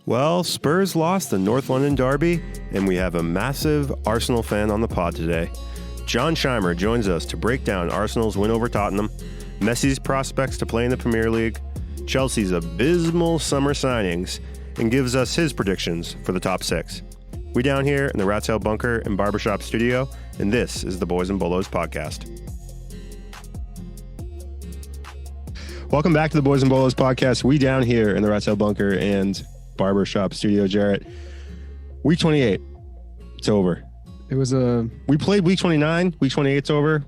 Well, Spurs lost the North London derby, and we have a massive Arsenal fan on the pod today. John Shimer joins us to break down Arsenal's win over Tottenham, Messi's prospects to play in the Premier League, Chelsea's abysmal summer signings, and gives us his predictions for the top six. We down here in the Rat's Tail Bunker and Barbershop Studio, and this is the Boys and Bolos podcast. Welcome back to the Boys and Bolos podcast. We down here in the Rat's Tail Bunker and Barbershop Studio, Jarrett. Week 28, it's over. We played week 29, week 28's over,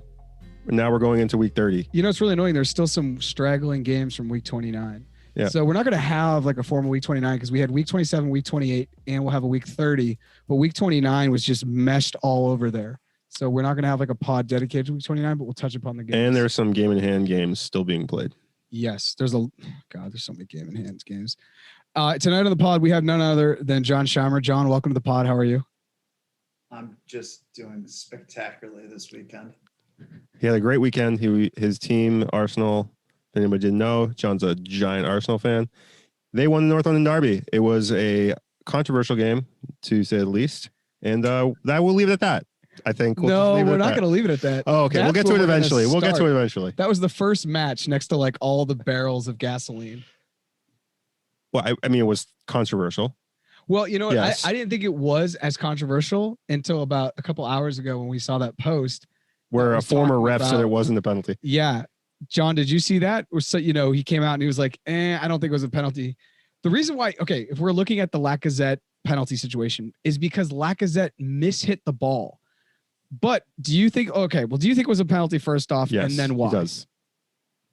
and now we're going into week 30. You know, it's really annoying. There's still some straggling games from week 29. Yeah. So we're not going to have like a formal week 29 because we had week 27, week 28, and we'll have a week 30. But week 29 was just meshed all over there. So we're not going to have like a pod dedicated to week 29, but we'll touch upon the games. And there's some game in hand games still being played. Yes, there's so many game in hands games. Tonight on the pod, we have none other than John Shimer. John, welcome to the pod. How are you? I'm just doing spectacularly this weekend. He had a great weekend. His team, Arsenal, if anybody didn't know, John's a giant Arsenal fan. They won the North London derby. It was a controversial game, to say the least. And that we'll leave it at that. I think we're not going to leave it at that. Oh, okay. We'll get to it eventually. That was the first match next to like all the barrels of gasoline. Well, I mean, it was controversial. Well, you know what? Yes. I didn't think it was as controversial until about a couple hours ago when we saw that post. Where a former ref said it wasn't a penalty. Yeah. John, did you see that? Or so, he came out and he was like, I don't think it was a penalty. The reason why, if we're looking at the Lacazette penalty situation is because Lacazette mishit the ball. But do you think it was a penalty first off? Yes, and then why? He does.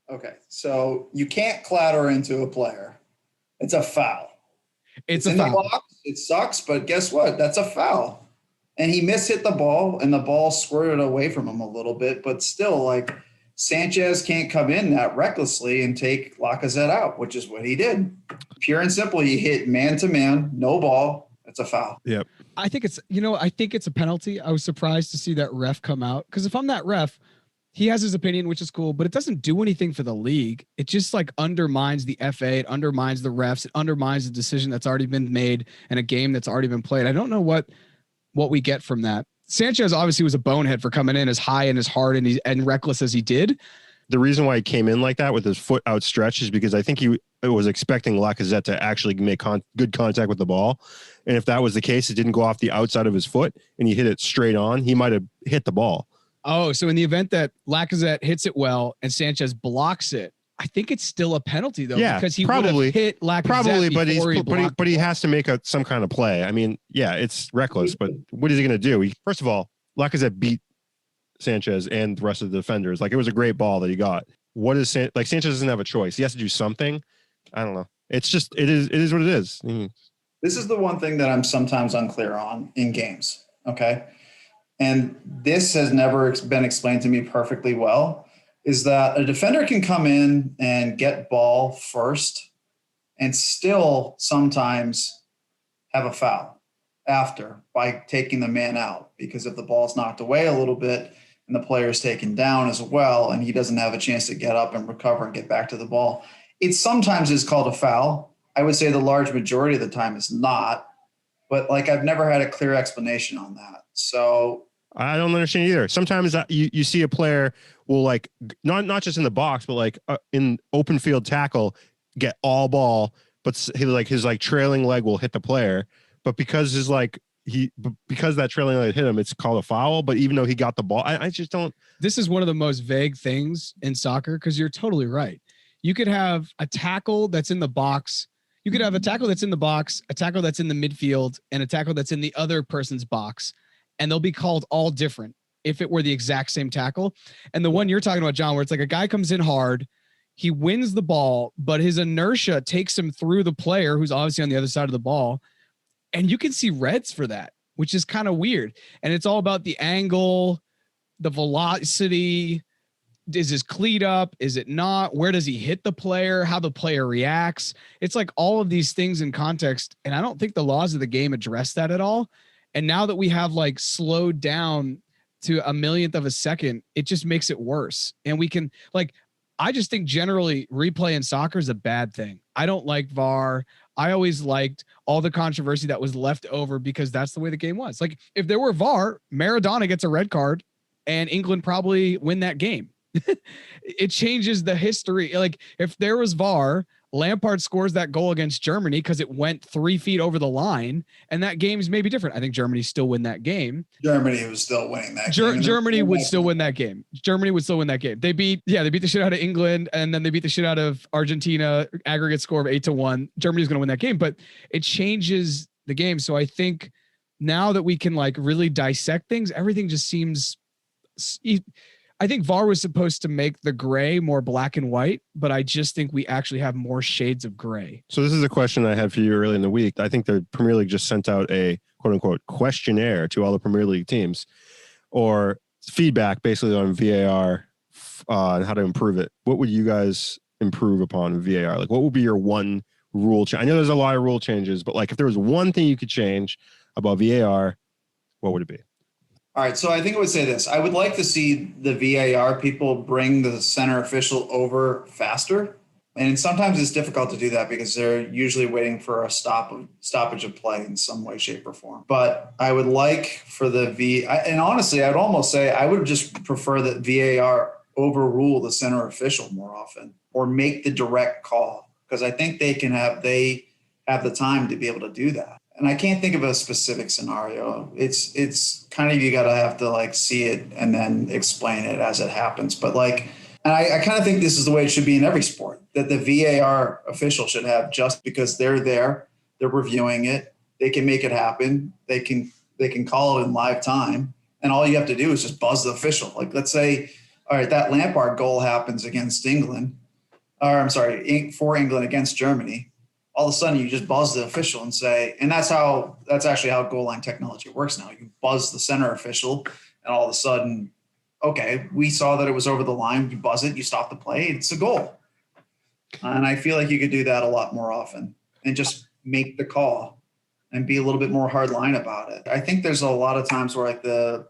Okay. So you can't clatter into a player. It's a foul. It's a foul. It sucks, but guess what? That's a foul. And he mishit the ball and the ball squirted away from him a little bit, but still like Sanchez can't come in that recklessly and take Lacazette out, which is what he did. Pure and simple. He hit man to man, no ball. It's a foul. Yep. I think it's a penalty. I was surprised to see that ref come out because if I'm that ref, he has his opinion, which is cool, but it doesn't do anything for the league. It just like undermines the FA. It undermines the refs. It undermines the decision that's already been made and a game that's already been played. I don't know what we get from that. Sanchez obviously was a bonehead for coming in as high and as hard and reckless as he did. The reason why he came in like that with his foot outstretched is because I think he was expecting Lacazette to actually make good contact with the ball. And if that was the case, it didn't go off the outside of his foot and he hit it straight on, he might have hit the ball. Oh, so in the event that Lacazette hits it well and Sanchez blocks it, I think it's still a penalty though, because he would have hit Lacazette but he has to make some kind of play. I mean, yeah, it's reckless, but what is he going to do? First of all, Lacazette beat Sanchez and the rest of the defenders. Like it was a great ball that he got. Sanchez doesn't have a choice. He has to do something. I don't know. It's just it is what it is. This is the one thing that I'm sometimes unclear on in games. Okay. And this has never been explained to me perfectly well, is that a defender can come in and get ball first and still sometimes have a foul after by taking the man out, because if the ball's knocked away a little bit and the player's taken down as well and he doesn't have a chance to get up and recover and get back to the ball, it sometimes is called a foul. I would say the large majority of the time is not, but like I've never had a clear explanation on that. So I don't understand either. Sometimes you see a player will like not just in the box, but like in open field tackle, get all ball, but his trailing leg will hit the player. But because because that trailing leg hit him, it's called a foul. But even though he got the ball, I just don't. This is one of the most vague things in soccer because you're totally right. You could have a tackle that's in the box. You could have a tackle that's in the box, a tackle that's in the midfield, and a tackle that's in the other person's box. And they'll be called all different if it were the exact same tackle. And the one you're talking about, John, where it's like a guy comes in hard, he wins the ball, but his inertia takes him through the player who's obviously on the other side of the ball. And you can see reds for that, which is kind of weird. And it's all about the angle, the velocity. Is his cleat up? Is it not? Where does he hit the player? How the player reacts? It's like all of these things in context. And I don't think the laws of the game address that at all. And now that we have like slowed down to a millionth of a second, it just makes it worse. And we can I just think generally replay in soccer is a bad thing. I don't like VAR. I always liked all the controversy that was left over because that's the way the game was. Like if there were VAR, Maradona gets a red card and England probably win that game. It changes the history. Like if there was VAR, Lampard scores that goal against Germany because it went 3 feet over the line, and that game's maybe different. I think Germany still win that game. Germany was still winning that game. Germany would still win that game. Germany would still win that game. They beat the shit out of England, and then they beat the shit out of Argentina. Aggregate score of 8-1. Germany's going to win that game, but it changes the game. So I think now that we can like really dissect things, everything just seems. I think VAR was supposed to make the gray more black and white, but I just think we actually have more shades of gray. So this is a question I had for you early in the week. I think the Premier League just sent out a quote unquote questionnaire to all the Premier League teams or feedback basically on VAR and how to improve it. What would you guys improve upon VAR? Like what would be your one rule change? I know there's a lot of rule changes, but like if there was one thing you could change about VAR, what would it be? All right, so I think I would say this. I would like to see the VAR people bring the center official over faster. And sometimes it's difficult to do that because they're usually waiting for a stoppage of play in some way, shape, or form. But I would like for and honestly, I would almost say I would just prefer that VAR overrule the center official more often or make the direct call because I think they have the time to be able to do that. And I can't think of a specific scenario. It's kind of, you got to have to like see it and then explain it as it happens. But like, and I kind of think this is the way it should be in every sport, that the VAR official should have, just because they're there, they're reviewing it, they can make it happen. They can call it in live time. And all you have to do is just buzz the official. Like, let's say, all right, that Lampard goal happens against England, for England against Germany. All of a sudden you just buzz the official and say, and that's actually how goal line technology works now. You buzz the center official and all of a sudden, okay, we saw that it was over the line. You buzz it, you stop the play, it's a goal. And I feel like you could do that a lot more often and just make the call and be a little bit more hard line about it. I think there's a lot of times where like the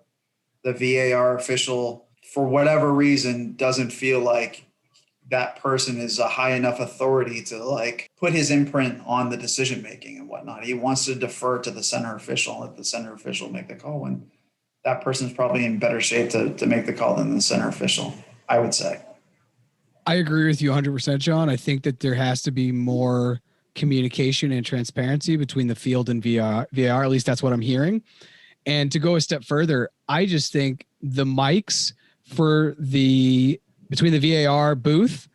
VAR official, for whatever reason, doesn't feel like that person is a high enough authority to like put his imprint on the decision making and whatnot. He wants to defer to the center official, let the center official make the call, when that person's probably in better shape to make the call than the center official, I would say. I agree with you 100%, John. I think that there has to be more communication and transparency between the field and VAR. At least that's what I'm hearing. And to go a step further, I just think the mics between the VAR booth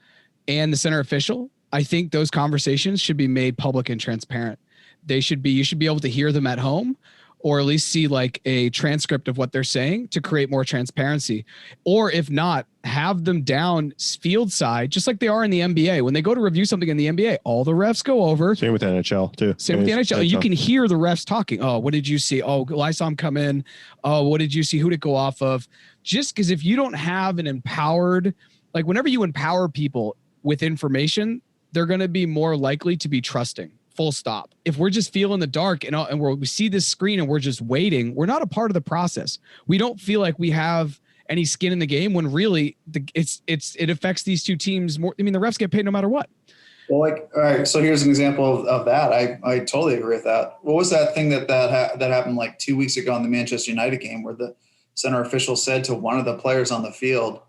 and the center official, I think those conversations should be made public and transparent. You should be able to hear them at home or at least see like a transcript of what they're saying to create more transparency. Or if not, have them down field side, just like they are in the NBA. When they go to review something in the NBA, all the refs go over. Same with NHL too. Same with the NHL. You can hear the refs talking. Oh, what did you see? Oh, I saw him come in. Oh, what did you see? Who did it go off of? Just because if you don't have an empowered, like whenever you empower people with information, they're going to be more likely to be trusting. Full stop. If we're just feeling the dark and we see this screen and we're just waiting, we're not a part of the process. We don't feel like we have any skin in the game when really it affects these two teams more. I mean, the refs get paid no matter what. Well, like, all right, so here's an example of that. I totally agree with that. What was that thing that happened like 2 weeks ago in the Manchester United game where the center official said to one of the players on the field,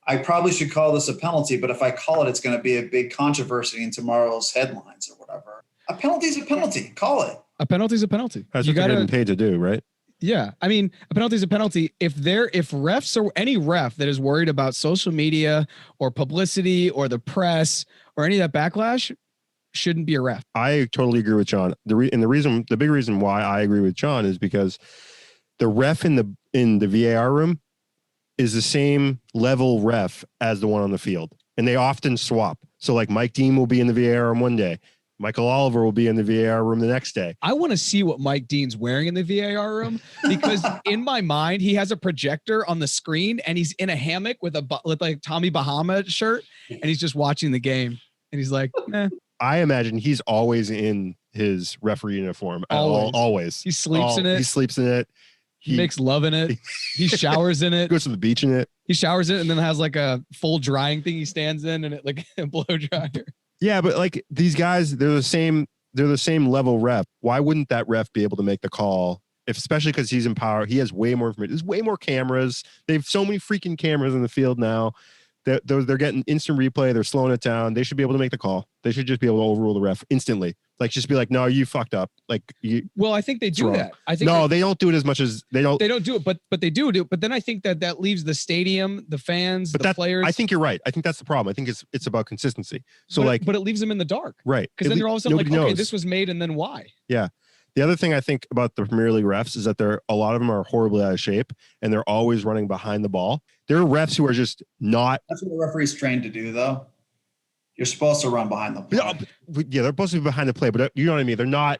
I probably should call this a penalty, but if I call it, it's going to be a big controversy in tomorrow's headlines or whatever. A penalty is a penalty. Call it. A penalty is a penalty. That's what they're getting paid to do, right? Yeah. I mean, a penalty is a penalty. If refs or any ref that is worried about social media or publicity or the press or any of that backlash, shouldn't be a ref. I totally agree with John. The big reason why I agree with John is because the ref in the VAR room is the same level ref as the one on the field, and they often swap. So like Mike Dean will be in the VAR room one day, Michael Oliver will be in the VAR room the next day. I want to see what Mike Dean's wearing in the VAR room because in my mind, he has a projector on the screen and he's in a hammock with like Tommy Bahama shirt and he's just watching the game and he's like, eh. I imagine he's always in his referee uniform. Always. He sleeps in it. He sleeps in it. He makes love in it. He showers in it. Goes to the beach in it. He showers in it and then has like a full drying thing he stands in and it like a blow dryer. Yeah, but like these guys, they're the same level ref. Why wouldn't that ref be able to make the call? Especially because he's in power. He has way more information. There's way more cameras. They have so many freaking cameras in the field now. They're getting instant replay. They're slowing it down. They should be able to make the call. They should just be able to overrule the ref instantly. Like just be like, no, you fucked up. Like you. Well, I think they do that. I think no, they don't do it as much as they don't. They don't do it, but they do it. But then I think that leaves the stadium, the fans, the players. I think you're right. I think that's the problem. I think it's about consistency. So but it leaves them in the dark, right? Because then they're all of a sudden like, knows. okay, this was made, and then why? Yeah. The other thing I think about the Premier League refs is that a lot of them are horribly out of shape and they're always running behind the ball. There are refs who are just not. That's what the referee's trained to do, though. You're supposed to run behind the play. Yeah, they're supposed to be behind the play, but you know what I mean. They're not.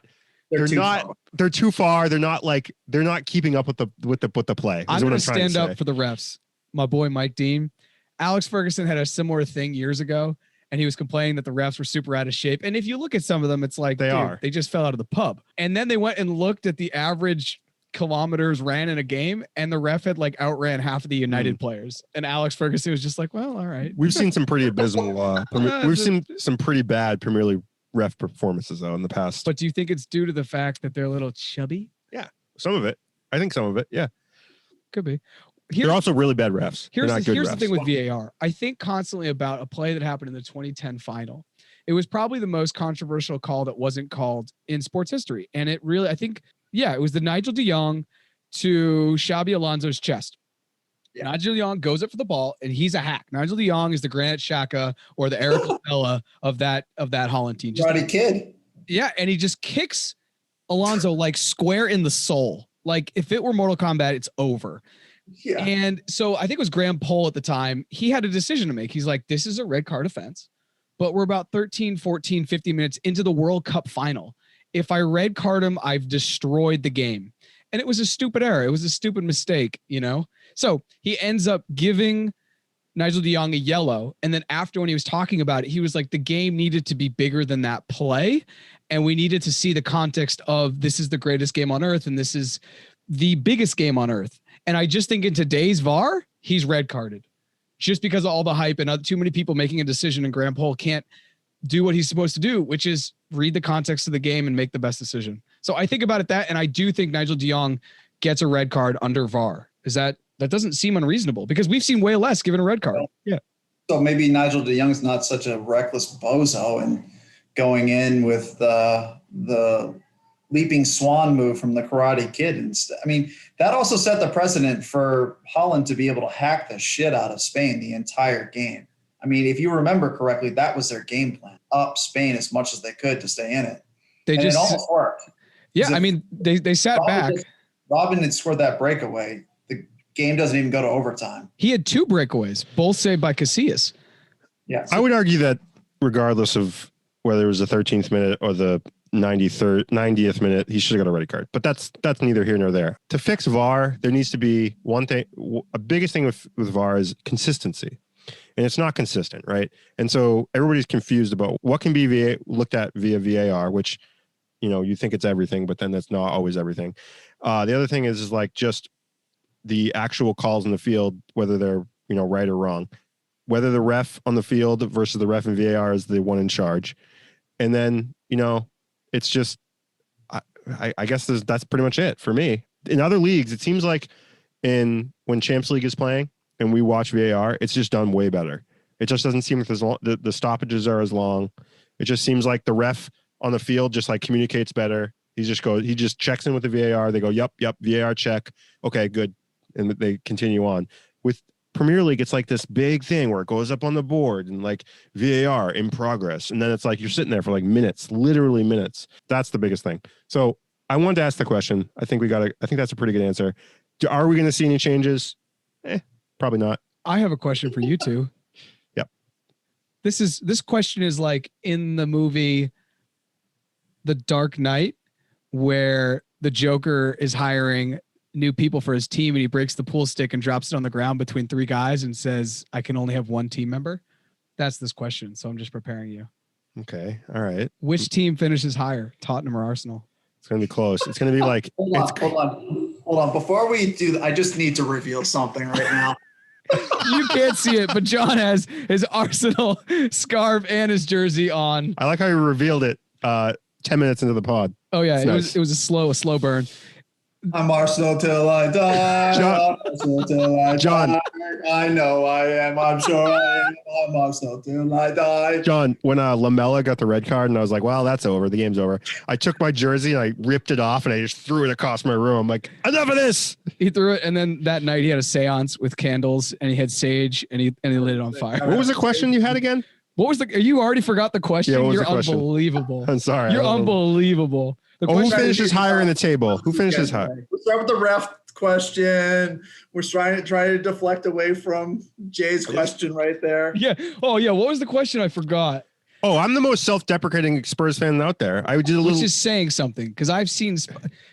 They're too far. They're not keeping up with the play. I'm going to stand up for the refs. My boy Mike Dean, Alex Ferguson had a similar thing years ago. And he was complaining that the refs were super out of shape. And if you look at some of them, it's like, they just fell out of the pub. And then they went and looked at the average kilometers ran in a game, and the ref had like outran half of the United players. And Alex Ferguson was just like, well, all right. We've seen some pretty abysmal, we've seen some pretty bad Premier League ref performances though in the past. But do you think it's due to the fact that they're a little chubby? Yeah, some of it. I think some of it. Yeah. Could be. They're also really bad refs. Here's the thing with VAR. I think constantly about a play that happened in the 2010 final. It was probably the most controversial call that wasn't called in sports history. And it really, I think, it was the Nigel de Jong to Xabi Alonso's chest. Yeah. Nigel de Jong goes up for the ball, and he's a hack. Nigel de Jong is the Granit Xhaka or the Eric Lamela of that Holland team. Roddy Kid. Yeah, and he just kicks Alonso like square in the soul. Like if it were Mortal Kombat, it's over. Yeah. And so I think it was Graham Poll at the time. He had a decision to make. He's like, this is a red card offense, but we're about 13, 14, 50 minutes into the World Cup final. If I red card him, I've destroyed the game. And it was a stupid error. It was a stupid mistake, So he ends up giving Nigel de Jong a yellow. And then after, when he was talking about it, he was like, the game needed to be bigger than that play. And we needed to see the context of this is the greatest game on earth. And this is the biggest game on earth. And I just think in today's VAR, he's red carded just because of all the hype and too many people making a decision, and Graham Poll can't do what he's supposed to do, which is read the context of the game and make the best decision. So I think about it and I do think Nigel de Jong gets a red card under VAR. That doesn't seem unreasonable because we've seen way less given a red card. Yeah. So maybe Nigel de Jong's not such a reckless bozo and going in with the leaping swan move from the Karate Kid. And I mean, that also set the precedent for Holland to be able to hack the shit out of Spain the entire game. I mean, if you remember correctly, that was their game plan. Up Spain as much as they could to stay in it. It almost worked. Yeah, I mean, they sat back. Robin had scored that breakaway. The game doesn't even go to overtime. He had 2 breakaways, both saved by Casillas. Yeah. I would argue that regardless of whether it was the 13th minute or the 90th minute, he should have got a red card. But that's neither here nor there. To fix VAR, there needs to be one thing. A biggest thing with VAR is consistency. And it's not consistent, right? And so everybody's confused about what can be looked at via VAR, which, you think it's everything, but then that's not always everything. The other thing is like just the actual calls in the field, whether they're, right or wrong, whether the ref on the field versus the ref in VAR is the one in charge. And then, it's just, I guess that's pretty much it for me. In other leagues, it seems like when Champions League is playing and we watch VAR, it's just done way better. It just doesn't seem like the stoppages are as long. It just seems like the ref on the field just like communicates better. He just checks in with the VAR. They go, yep, VAR check. Okay, good. And they continue on. With Premier League, it's like this big thing where it goes up on the board and like VAR in progress. And then it's like you're sitting there for like minutes, literally minutes. That's the biggest thing. So I wanted to ask the question. I think that's a pretty good answer. Are we going to see any changes? Probably not. I have a question for you two. Yep. This question is like in the movie The Dark Knight, where the Joker is hiring new people for his team and he breaks the pool stick and drops it on the ground between 3 guys and says, I can only have 1 team member. That's this question. So I'm just preparing you. Okay. All right. Which team finishes higher, Tottenham or Arsenal? It's going to be close. It's going to be like, hold Hold on. Before we do that, I just need to reveal something right now. You can't see it, but John has his Arsenal scarf and his jersey on. I like how you revealed it 10 minutes into the pod. Oh yeah, It's it was a slow burn. I'm Arsenal till I die. John- Arsenal till I John. die. I know I am. I'm sure I am. I'm Arsenal till I die. John, when Lamella got the red card and I was like, well, that's over. The game's over. I took my jersey and I ripped it off and I just threw it across my room. I'm like, enough of this. He threw it, and then that night he had a seance with candles, and he had sage, and he lit it on fire. What was the question you had again? What was you already forgot the question? Yeah, what was You're the question? unbelievable. I'm sorry. You're unbelievable. The Oh, who question finishes higher in the table? Who finishes higher? We'll start with the ref question. We're trying to deflect away from Jay's question right there. Yeah. Oh yeah. What was the question? I forgot. Oh, I'm the most self-deprecating Spurs fan out there. I did a little. Which is saying something, because I've seen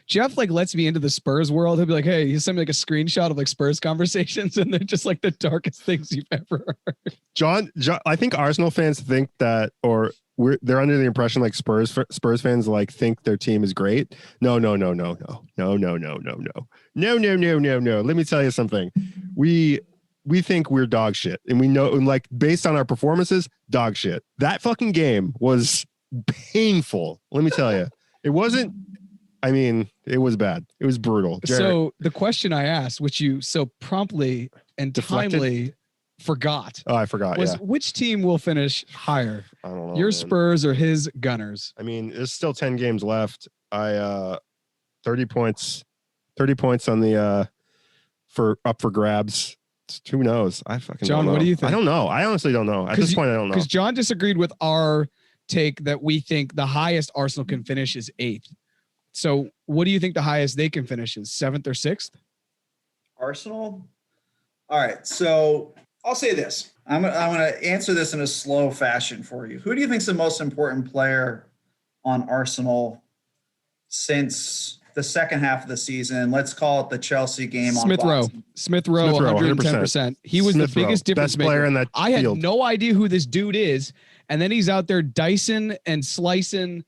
Jeff like lets me into the Spurs world. He'll be like, "Hey," he'll send me like a screenshot of like Spurs conversations, and they're just like the darkest things you've ever heard. John, I think Arsenal fans think that, or they're under the impression like Spurs fans like think their team is great. No. Let me tell you something. We think we're dog shit, and we know, and like based on our performances, dog shit. That fucking game was painful. Let me tell you, it wasn't. I mean, it was bad. It was brutal. Jared. So the question I asked, which you so promptly and Deflected? timely forgot, Oh, I forgot. was Yeah, which team will finish higher, I don't know. your man. Spurs or his Gunners? I mean, there's still 10 games left. 30 points on the for grabs. Who knows? I fucking John, don't know. what do you think? I don't know. I honestly don't know. At this point, I don't know. Because John disagreed with our take that we think the highest Arsenal can finish is 8th. So what do you think the highest they can finish is? 7th or 6th? Arsenal. All right. So I'll say this. I'm going to answer this in a slow fashion for you. Who do you think is the most important player on Arsenal since the second half of the season? Let's call it the Chelsea game. Smith Rowe, 110%. He was Smith the biggest Rowe, difference best player maker. in that I had field. no idea who this dude is. And then he's out there dicing and slicing.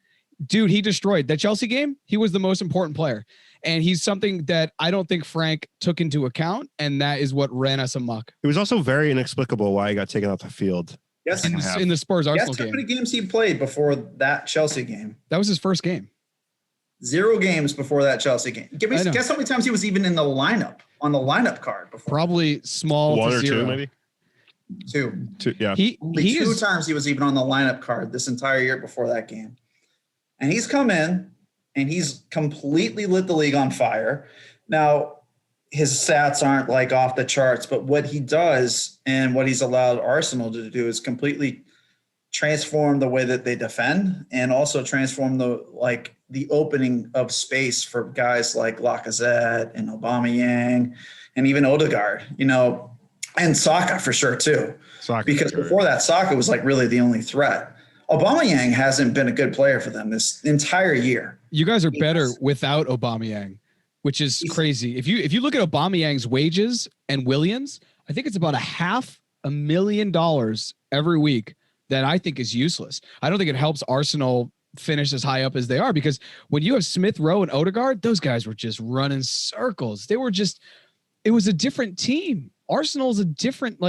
Dude, he destroyed that Chelsea game. He was the most important player. And he's something that I don't think Frank took into account. And that is what ran us amok. It was also very inexplicable why he got taken off the field. Yes. In the Spurs Arsenal Guess how game. many games he played before that Chelsea game? That was his first game. 0 games before that Chelsea game. I know. Guess how many times he was even in the lineup, on the lineup card before? Probably small One to or 0. two, maybe. Two. Yeah. Only two times he was even on the lineup card this entire year before that game. And he's come in and he's completely lit the league on fire. Now, his stats aren't like off the charts, but what he does and what he's allowed Arsenal to do is completely transform the way that they defend, and also transform the opening of space for guys like Lacazette and Aubameyang and even Odegaard, and Saka for sure too. Because before that, Saka was like really the only threat. Aubameyang hasn't been a good player for them this entire year. You guys are better without Aubameyang, which is crazy. If you look at Aubameyang's wages and Williams, I think it's about $500,000 every week that I think is useless. I don't think it helps Arsenal finish as high up as they are, because when you have Smith Rowe and Odegaard, those guys were just running circles. It was a different team. Arsenal's a different,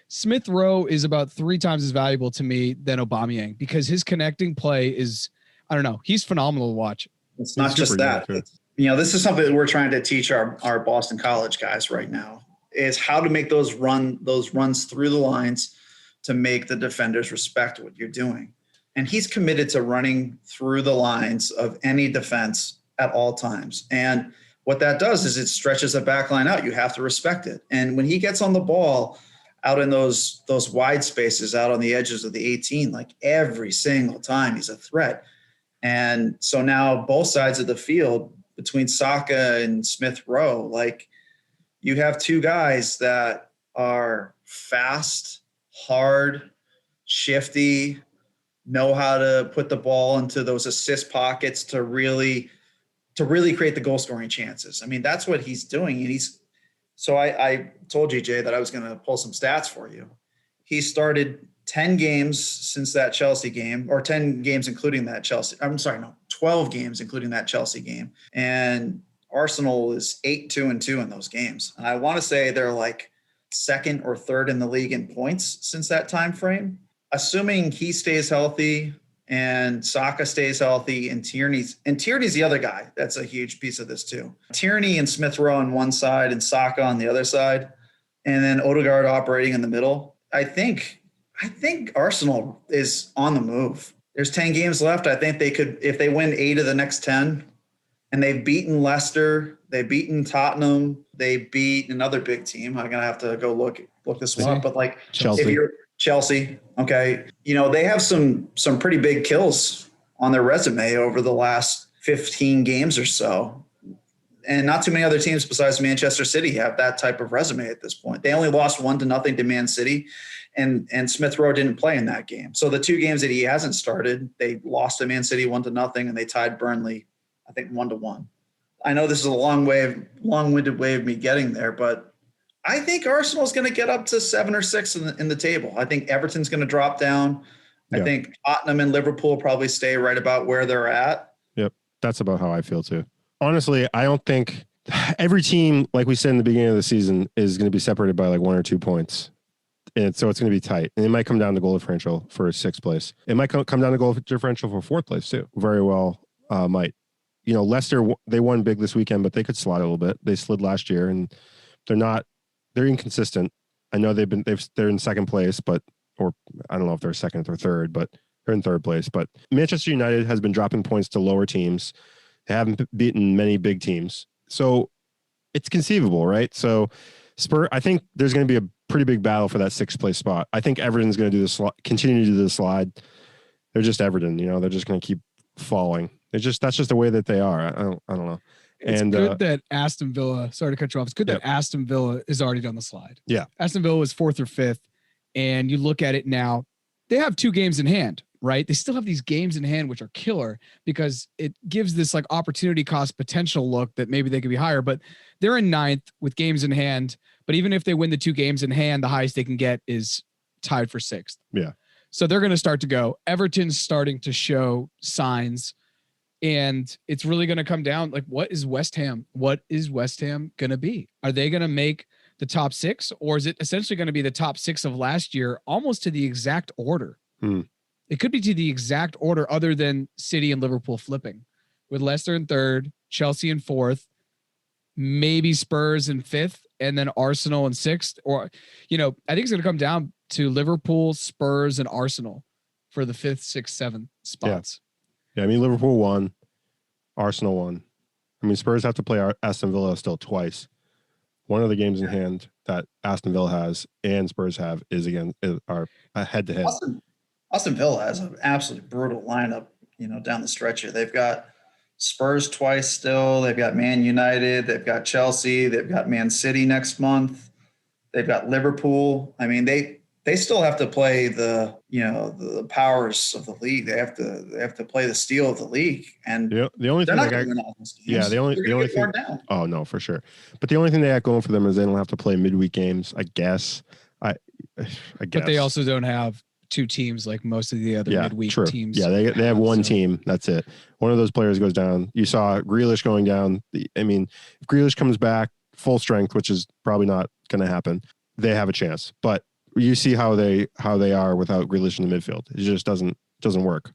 Smith Rowe is about 3 times as valuable to me than Aubameyang, because his connecting play is, I don't know, he's phenomenal to watch. It's not just that. This is something that we're trying to teach our Boston College guys right now, is how to make those runs through the lines to make the defenders respect what you're doing. And he's committed to running through the lines of any defense at all times. And what that does is it stretches the back line out. You have to respect it. And when he gets on the ball out in those wide spaces out on the edges of the 18, like every single time he's a threat. And so now both sides of the field between Saka and Smith Rowe, you have 2 guys that are fast, hard, shifty, know how to put the ball into those assist pockets to really create the goal scoring chances. I mean, that's what he's doing. And so I told you, Jay, that I was going to pull some stats for you. He started 10 games since that Chelsea game, or 10 games including that Chelsea. I'm sorry, no, 12 games including that Chelsea game. And Arsenal is 8-2-2 in those games. And I want to say they're like second or third in the league in points since that time frame. Assuming he stays healthy and Saka stays healthy and Tierney's the other guy. That's a huge piece of this too. Tierney and Smith Rowe on one side and Saka on the other side, and then Odegaard operating in the middle. I think Arsenal is on the move. There's 10 games left. I think they could, if they win 8 of the next 10, and they've beaten Leicester, they've beaten Tottenham, they beat another big team. I'm gonna have to go look this one up. But like Chelsea. If you're Chelsea, okay, they have some pretty big kills on their resume over the last 15 games or so. And not too many other teams besides Manchester City have that type of resume at this point. They only lost 1-0 to Man City, and Smith Rowe didn't play in that game. So the 2 games that he hasn't started, they lost to Man City 1-0, and they tied Burnley, I think 1-1. I know this is a long-winded way of me getting there, but I think Arsenal is going to get up to 7 or 6 in the table. I think Everton's going to drop down. Yeah. I think Tottenham and Liverpool probably stay right about where they're at. Yep, that's about how I feel too. Honestly, I don't think every team, like we said in the beginning of the season, is going to be separated by like 1 or 2 points. And so it's going to be tight. And it might come down to goal differential for 6th place. It might come down to goal differential for 4th place too. Very well might. Leicester, they won big this weekend, but they could slide a little bit. They slid last year, and they're inconsistent. I know they're in 2nd place, or I don't know if they're 2nd or 3rd, but they're in 3rd place. But Manchester United has been dropping points to lower teams. They haven't beaten many big teams. So it's conceivable, right? So I think there's going to be a pretty big battle for that 6th place spot. I think Everton's going to continue to do the slide. They're just Everton, they're just going to keep falling. That's just the way that they are. I don't know. It's good that Aston Villa, sorry to cut you off. It's good that Aston Villa is already done the slide. Yeah. Aston Villa was 4th or 5th. And you look at it now, they have 2 games in hand, right? They still have these games in hand, which are killer because it gives this like opportunity cost potential look that maybe they could be higher, but they're in 9th with games in hand. But even if they win the 2 games in hand, the highest they can get is tied for 6th. Yeah. So they're going to start to go. Everton's starting to show signs. And it's really going to come down, like, what is West Ham going to be? Are they going to make the top 6, or is it essentially going to be the top 6 of last year, almost to the exact order? It could be to the exact order other than City and Liverpool flipping, with Leicester in 3rd, Chelsea in 4th, maybe Spurs in 5th, and then Arsenal in 6th. Or, I think it's going to come down to Liverpool, Spurs, and Arsenal for the 5th, 6th, 7th spots. Yeah, Liverpool won, Arsenal won. Spurs have to play Aston Villa still twice. One of the games in hand that Aston Villa has and Spurs have is head-to-head. Aston Villa has an absolutely brutal lineup, down the stretch here. They've got Spurs twice still. They've got Man United. They've got Chelsea. They've got Man City next month. They've got Liverpool. They still have to play the powers of the league. They have to play the steel of the league, and the only thing thing. Oh no, for sure. But the only thing they got going for them is they don't have to play midweek games. I guess. I guess. But they also don't have 2 teams like most of the other midweek teams. Yeah, they have one team. That's it. One of those players goes down. You saw Grealish going down. If Grealish comes back full strength, which is probably not going to happen, they have a chance. But you see how they are without Grealish in the midfield. It just doesn't work.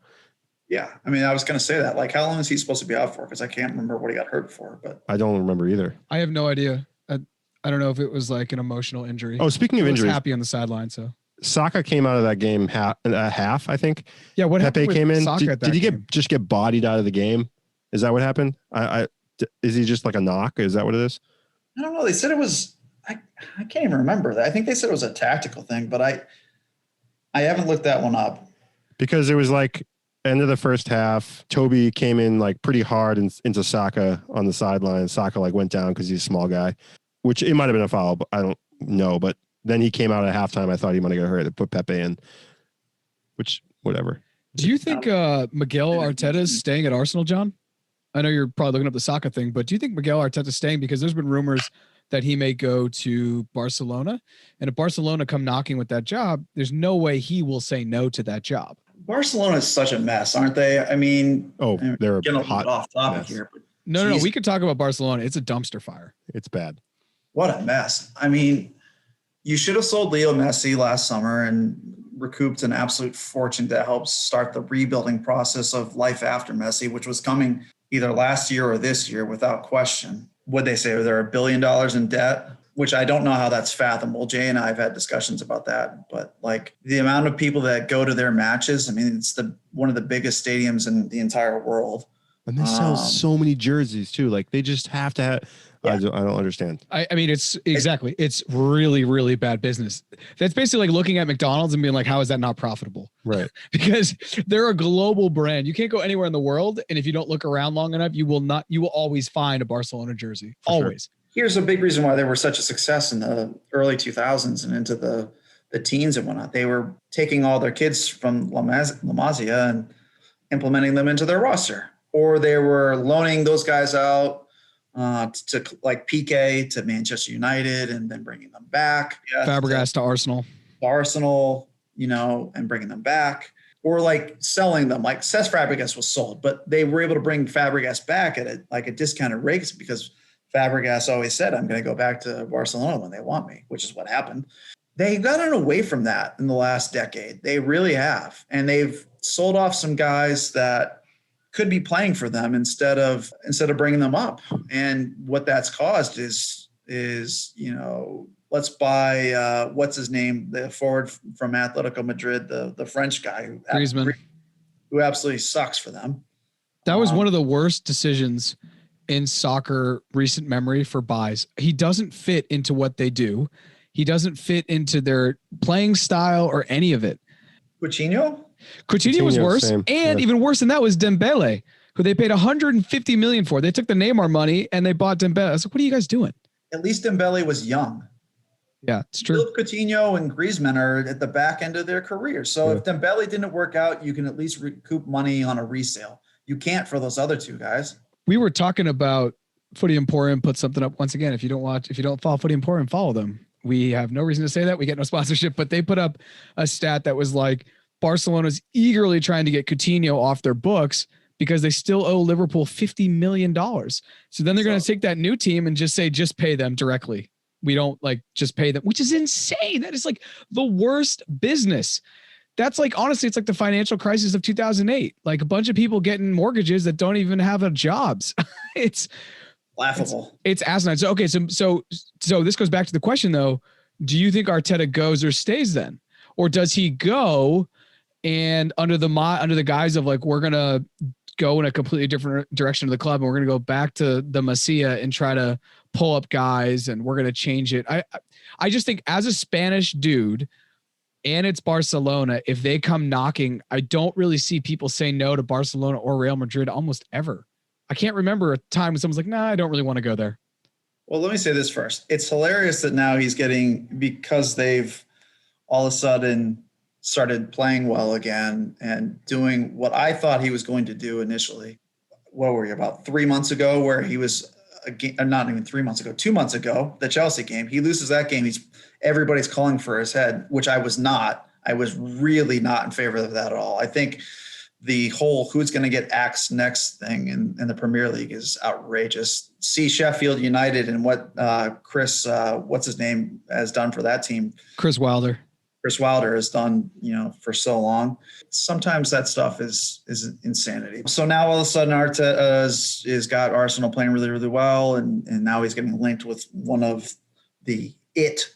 Yeah, I was going to say that. Like, how long is he supposed to be out for? Because I can't remember what he got hurt for. But I don't remember either. I have no idea. I don't know if it was like an emotional injury. Oh, speaking of injuries, happy on the sideline. So Saka came out of that game half, I think. Yeah, what happened? Pepe came in. Saka did he just get bodied out of the game? Is that what happened? Is he just like a knock? Is that what it is? I don't know. They said it was. I can't even remember that. I think they said it was a tactical thing, but I haven't looked that one up. Because it was like end of the first half, Toby came in like pretty hard into Saka on the sideline. Saka like went down because he's a small guy, which it might have been a foul, but I don't know. But then he came out at halftime. I thought he might have got hurt. They put Pepe in, which whatever. Do you think Miguel Arteta is staying at Arsenal, John? I know you're probably looking up the Saka thing, but do you think Miguel Arteta is staying? Because there's been rumors that he may go to Barcelona. And if Barcelona come knocking with that job, there's no way he will say no to that job. Barcelona is such a mess, aren't they? They're getting hot off topic mess. here, but No. We could talk about Barcelona. It's a dumpster fire. It's bad. What a mess. I mean, you should have sold Leo Messi last summer and recouped an absolute fortune to help start the rebuilding process of life after Messi, which was coming either last year or this year without question. Would they say they're $1 billion in debt? Which I don't know how that's fathomable. Jay and I have had discussions about that, but like the amount of people that go to their matches, I mean, it's one of the biggest stadiums in the entire world. And they sell so many jerseys too. Like they just have to have. Yeah. I don't understand. I mean, it's really, really bad business. That's basically like looking at McDonald's and being like, how is that not profitable? Right. Because they're a global brand. You can't go anywhere in the world. And if you don't look around long enough, you will always find a Barcelona jersey. For always. Sure. Here's a big reason why they were such a success in the early 2000s and into the teens and whatnot. They were taking all their kids from La Masia and implementing them into their roster, or they were loaning those guys out to like Piqué to Manchester United and then bringing them back. Fabregas to Arsenal. And bringing them back, or like selling them. Like Cesc Fabregas was sold, but they were able to bring Fabregas back at a discounted rate because Fabregas always said, I'm going to go back to Barcelona when they want me, which is what happened. They've gotten away from that in the last decade. They really have. And they've sold off some guys that could be playing for them instead of bringing them up. And what that's caused is let's buy what's his name, the forward from Atletico Madrid, the French guy who absolutely sucks for them. That was one of the worst decisions in soccer recent memory for buys. He doesn't fit into what they do. He doesn't fit into their playing style or any of it. Coutinho was worse. Same. And even worse than that was Dembele, who they paid $150 million for. They took the Neymar money and they bought Dembele. I was like, what are you guys doing? At least Dembele was young. Yeah, it's true. Philippe Coutinho and Griezmann are at the back end of their career. So if Dembele didn't work out, you can at least recoup money on a resale. You can't for those other two guys. We were talking about Footy Emporium put something up once again. If you don't follow Footy Emporium, follow them. We have no reason to say that. We get no sponsorship, but they put up a stat that was like Barcelona's eagerly trying to get Coutinho off their books because they still owe Liverpool $50 million. So then they're going to take that new team and just pay them directly. We don't just pay them, which is insane. That is like the worst business. That's like, honestly, it's like the financial crisis of 2008. Like a bunch of people getting mortgages that don't even have jobs. It's laughable. It's asinine. So, okay. So this goes back to the question though. Do you think Arteta goes or stays then? Or does he go and under the guise of like, we're going to go in a completely different direction of the club and we're going to go back to the Masia and try to pull up guys and we're going to change it. I just think as a Spanish dude, and it's Barcelona, if they come knocking, I don't really see people say no to Barcelona or Real Madrid almost ever. I can't remember a time when someone's like, nah, I don't really want to go there. Well, let me say this first. It's hilarious that now he's getting, because they've all of a sudden started playing well again and doing what I thought he was going to do initially. What were you, about 3 months ago, where he was, not even 3 months ago, 2 months ago, the Chelsea game. He loses that game. Everybody's calling for his head, which I was not. I was really not in favor of that at all. I think the whole who's going to get axed next thing in the Premier League is outrageous. See Sheffield United and what Chris, what's his name, has done for that team. Chris Wilder has done, for so long. Sometimes that stuff is insanity. So now all of a sudden Arteta is got Arsenal playing really, really well. And now he's getting linked with one of the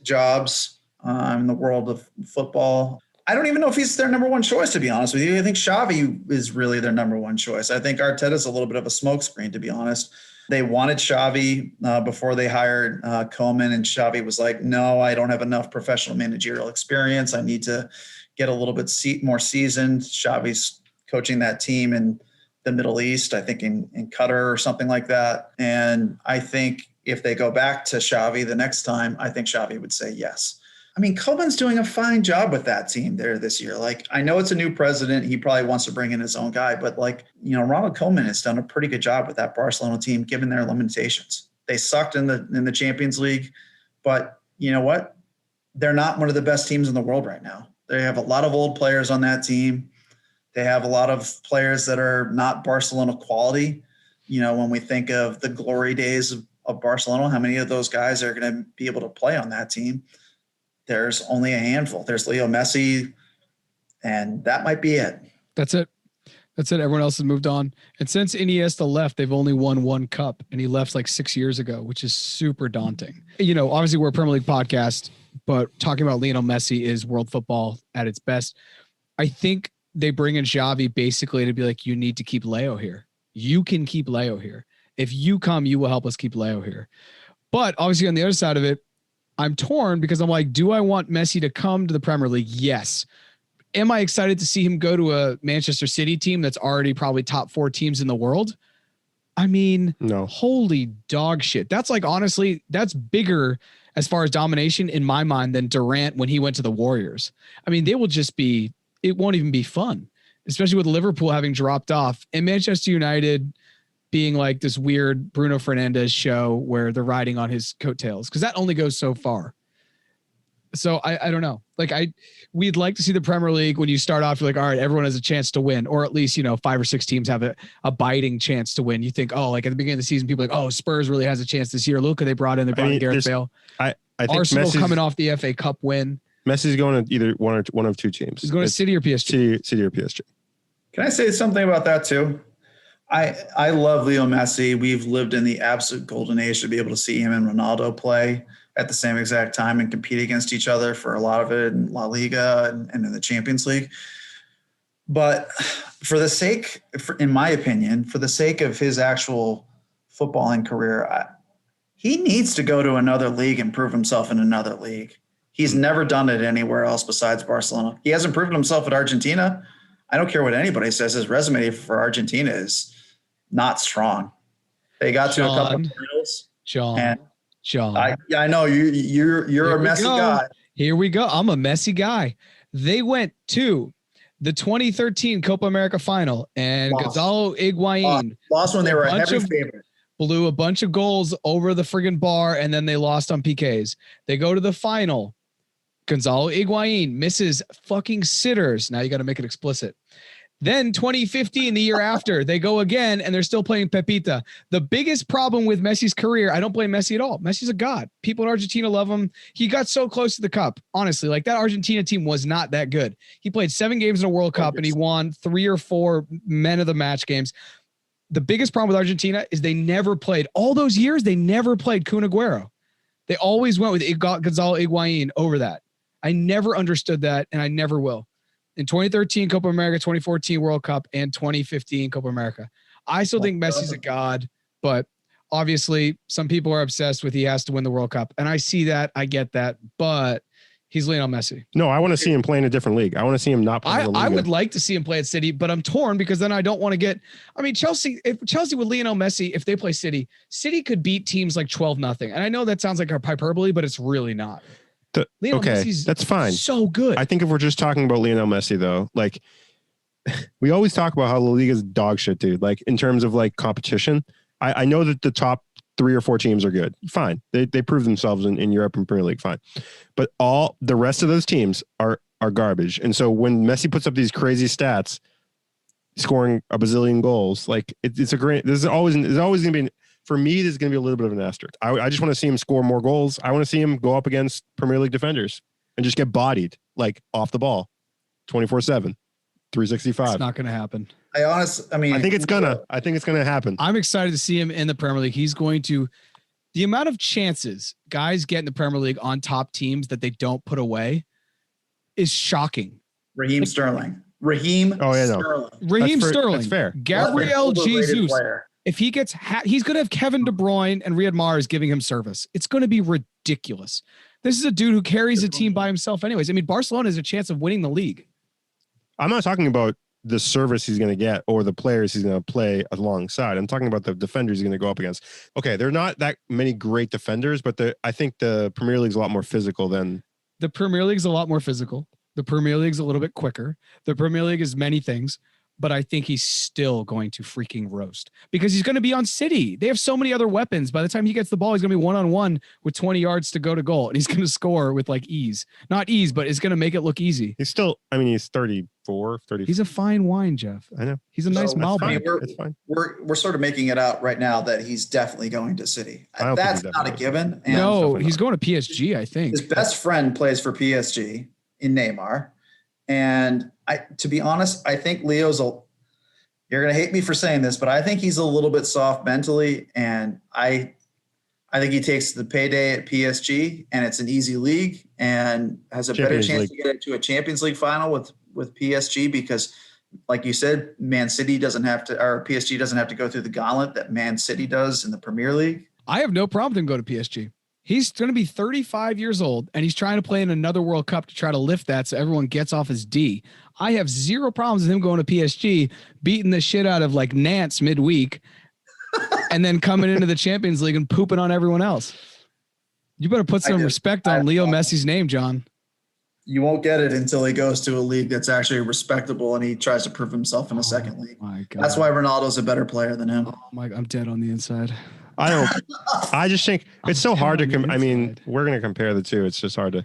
jobs in the world of football. I don't even know if he's their number one choice, to be honest with you. I think Xavi is really their number one choice. I think Arteta's a little bit of a smokescreen, to be honest. They wanted Xavi before they hired Koeman, and Xavi was like, no, I don't have enough professional managerial experience. I need to get a little bit more seasoned. Xavi's coaching that team in the Middle East, I think in Qatar or something like that. And I think if they go back to Xavi the next time, I think Xavi would say yes. I mean, Koeman's doing a fine job with that team there this year. Like, I know it's a new president. He probably wants to bring in his own guy, but Ronald Koeman has done a pretty good job with that Barcelona team, given their limitations. They sucked in the Champions League, but you know what? They're not one of the best teams in the world right now. They have a lot of old players on that team. They have a lot of players that are not Barcelona quality. when we think of the glory days of Barcelona, how many of those guys are going to be able to play on that team? There's only a handful. There's Leo Messi, and that might be it. That's it. Everyone else has moved on. And since Iniesta left, they've only won one cup, and he left like 6 years ago, which is super daunting. Obviously we're a Premier League podcast, but talking about Lionel Messi is world football at its best. I think they bring in Xavi basically to be like, you need to keep Leo here. You can keep Leo here. If you come, you will help us keep Leo here. But obviously on the other side of it, I'm torn because I'm like, do I want Messi to come to the Premier League? Yes. Am I excited to see him go to a Manchester City team that's already probably top 4 teams in the world? I mean, no. Holy dog shit. That's like, honestly, that's bigger as far as domination in my mind than Durant when he went to the Warriors. I mean, it won't even be fun, especially with Liverpool having dropped off and Manchester United being like this weird Bruno Fernandes show where they're riding on his coattails. Cause that only goes so far. So I don't know. Like we'd like to see the Premier League when you start off, you're like, all right, everyone has a chance to win, or at least, 5 or 6 teams have a biting chance to win. You think, oh, like at the beginning of the season, people are like, oh, Spurs really has a chance this year. Look, they brought in Gareth Bale. I think Arsenal coming off the FA Cup win. Messi's going to either one of 2 teams. He's going to City or PSG. City or PSG. Can I say something about that too? I love Leo Messi. We've lived in the absolute golden age to be able to see him and Ronaldo play at the same exact time and compete against each other for a lot of it in La Liga and in the Champions League. But in my opinion, for the sake of his actual footballing career, he needs to go to another league and prove himself in another league. He's never done it anywhere else besides Barcelona. He hasn't proven himself at Argentina. I don't care what anybody says. His resume for Argentina is not strong. They got to a couple of titles. John. I know you're a Messi guy. Here we go. I'm a Messi guy. They went to the 2013 Copa America final, and Gonzalo Higuain lost when they were a heavy favorite. Blew a bunch of goals over the friggin' bar, and then they lost on PKs. They go to the final. Gonzalo Higuain misses fucking sitters. Now you got to make it explicit. Then 2015, the year after, they go again and they're still playing Pepita. The biggest problem with Messi's career, I don't blame Messi at all. Messi's a god. People in Argentina love him. He got so close to the cup. Honestly, like that Argentina team was not that good. He played 7 games in a World Cup and he won 3 or 4 men of the match games. The biggest problem with Argentina is they never played all those years. They never played Kun Agüero. They always went with Gonzalo Higuain over that. I never understood that, and I never will. In 2013 Copa America, 2014 World Cup, and 2015 Copa America. I still think Messi's a god, but obviously some people are obsessed with he has to win the World Cup. And I see that. I get that. But he's Lionel Messi. No, I want to see him play in a different league. I want to see him not play in the league. I would like to see him play at City, but I'm torn because then I don't want to get – I mean, Chelsea with Lionel Messi, if they play City could beat teams like 12-0. And I know that sounds like a hyperbole, but it's really not. Messi's that's fine. So good. I think if we're just talking about Lionel Messi, though, like we always talk about how La Liga is dog shit, dude. Like in terms of like competition, I know that the top 3 or 4 teams are good. Fine. They prove themselves in Europe and Premier League. Fine. But all the rest of those teams are garbage. And so when Messi puts up these crazy stats, scoring a bazillion goals, like it's a great, there's always going to be, for me, there's going to be a little bit of an asterisk. I just want to see him score more goals. I want to see him go up against Premier League defenders and just get bodied, like off the ball, 24/7, 365. It's not going to happen. I think it's gonna happen. I'm excited to see him in the Premier League. He's going to, the amount of chances guys get in the Premier League on top teams that they don't put away is shocking. Raheem Sterling. Sterling. That's fair. Gabriel Jesus. If he gets, he's going to have Kevin De Bruyne and Riyad Mahrez giving him service. It's going to be ridiculous. This is a dude who carries a team by himself anyways. I mean, Barcelona has a chance of winning the league. I'm not talking about the service he's going to get or the players he's going to play alongside. I'm talking about the defenders he's going to go up against. Okay, they're not that many great defenders, but I think the Premier League's a lot more physical than... The Premier League's a lot more physical. The Premier League's a little bit quicker. The Premier League is many things. But I think he's still going to freaking roast because he's going to be on City. They have so many other weapons. By the time he gets the ball, he's going to be one-on-one with 20 yards to go to goal. And he's going to score with like ease. Not ease, but it's going to make it look easy. He's 34, 34, 30. He's a fine wine, Jeff. I know. He's a nice So, Malbec. It's fine. We're sort of making it out right now that he's definitely going to City. I don't think That's he's not a definitely given. And No, he's going to PSG, I think. his best friend plays for PSG in Neymar. And to be honest, I think you're going to hate me for saying this, but I think he's a little bit soft mentally. And I think he takes the payday at PSG, and it's an easy league and has a better chance to get into a Champions League final with PSG because, like you said, PSG doesn't have to go through the gauntlet that Man City does in the Premier League. I have no problem with him going to PSG. He's going to be 35 years old, and he's trying to play in another World Cup to try to lift that so everyone gets off his D. I have zero problems with him going to PSG, beating the shit out of like Nantes midweek, and then coming into the Champions League and pooping on everyone else. You better put some respect on Leo Messi's name, John. You won't get it until he goes to a league that's actually respectable and he tries to prove himself in a second league. My God. That's why Ronaldo's a better player than him. Oh my, I'm dead on the inside. I just think it's so hard to I mean, we're going to compare the two. It's just hard to.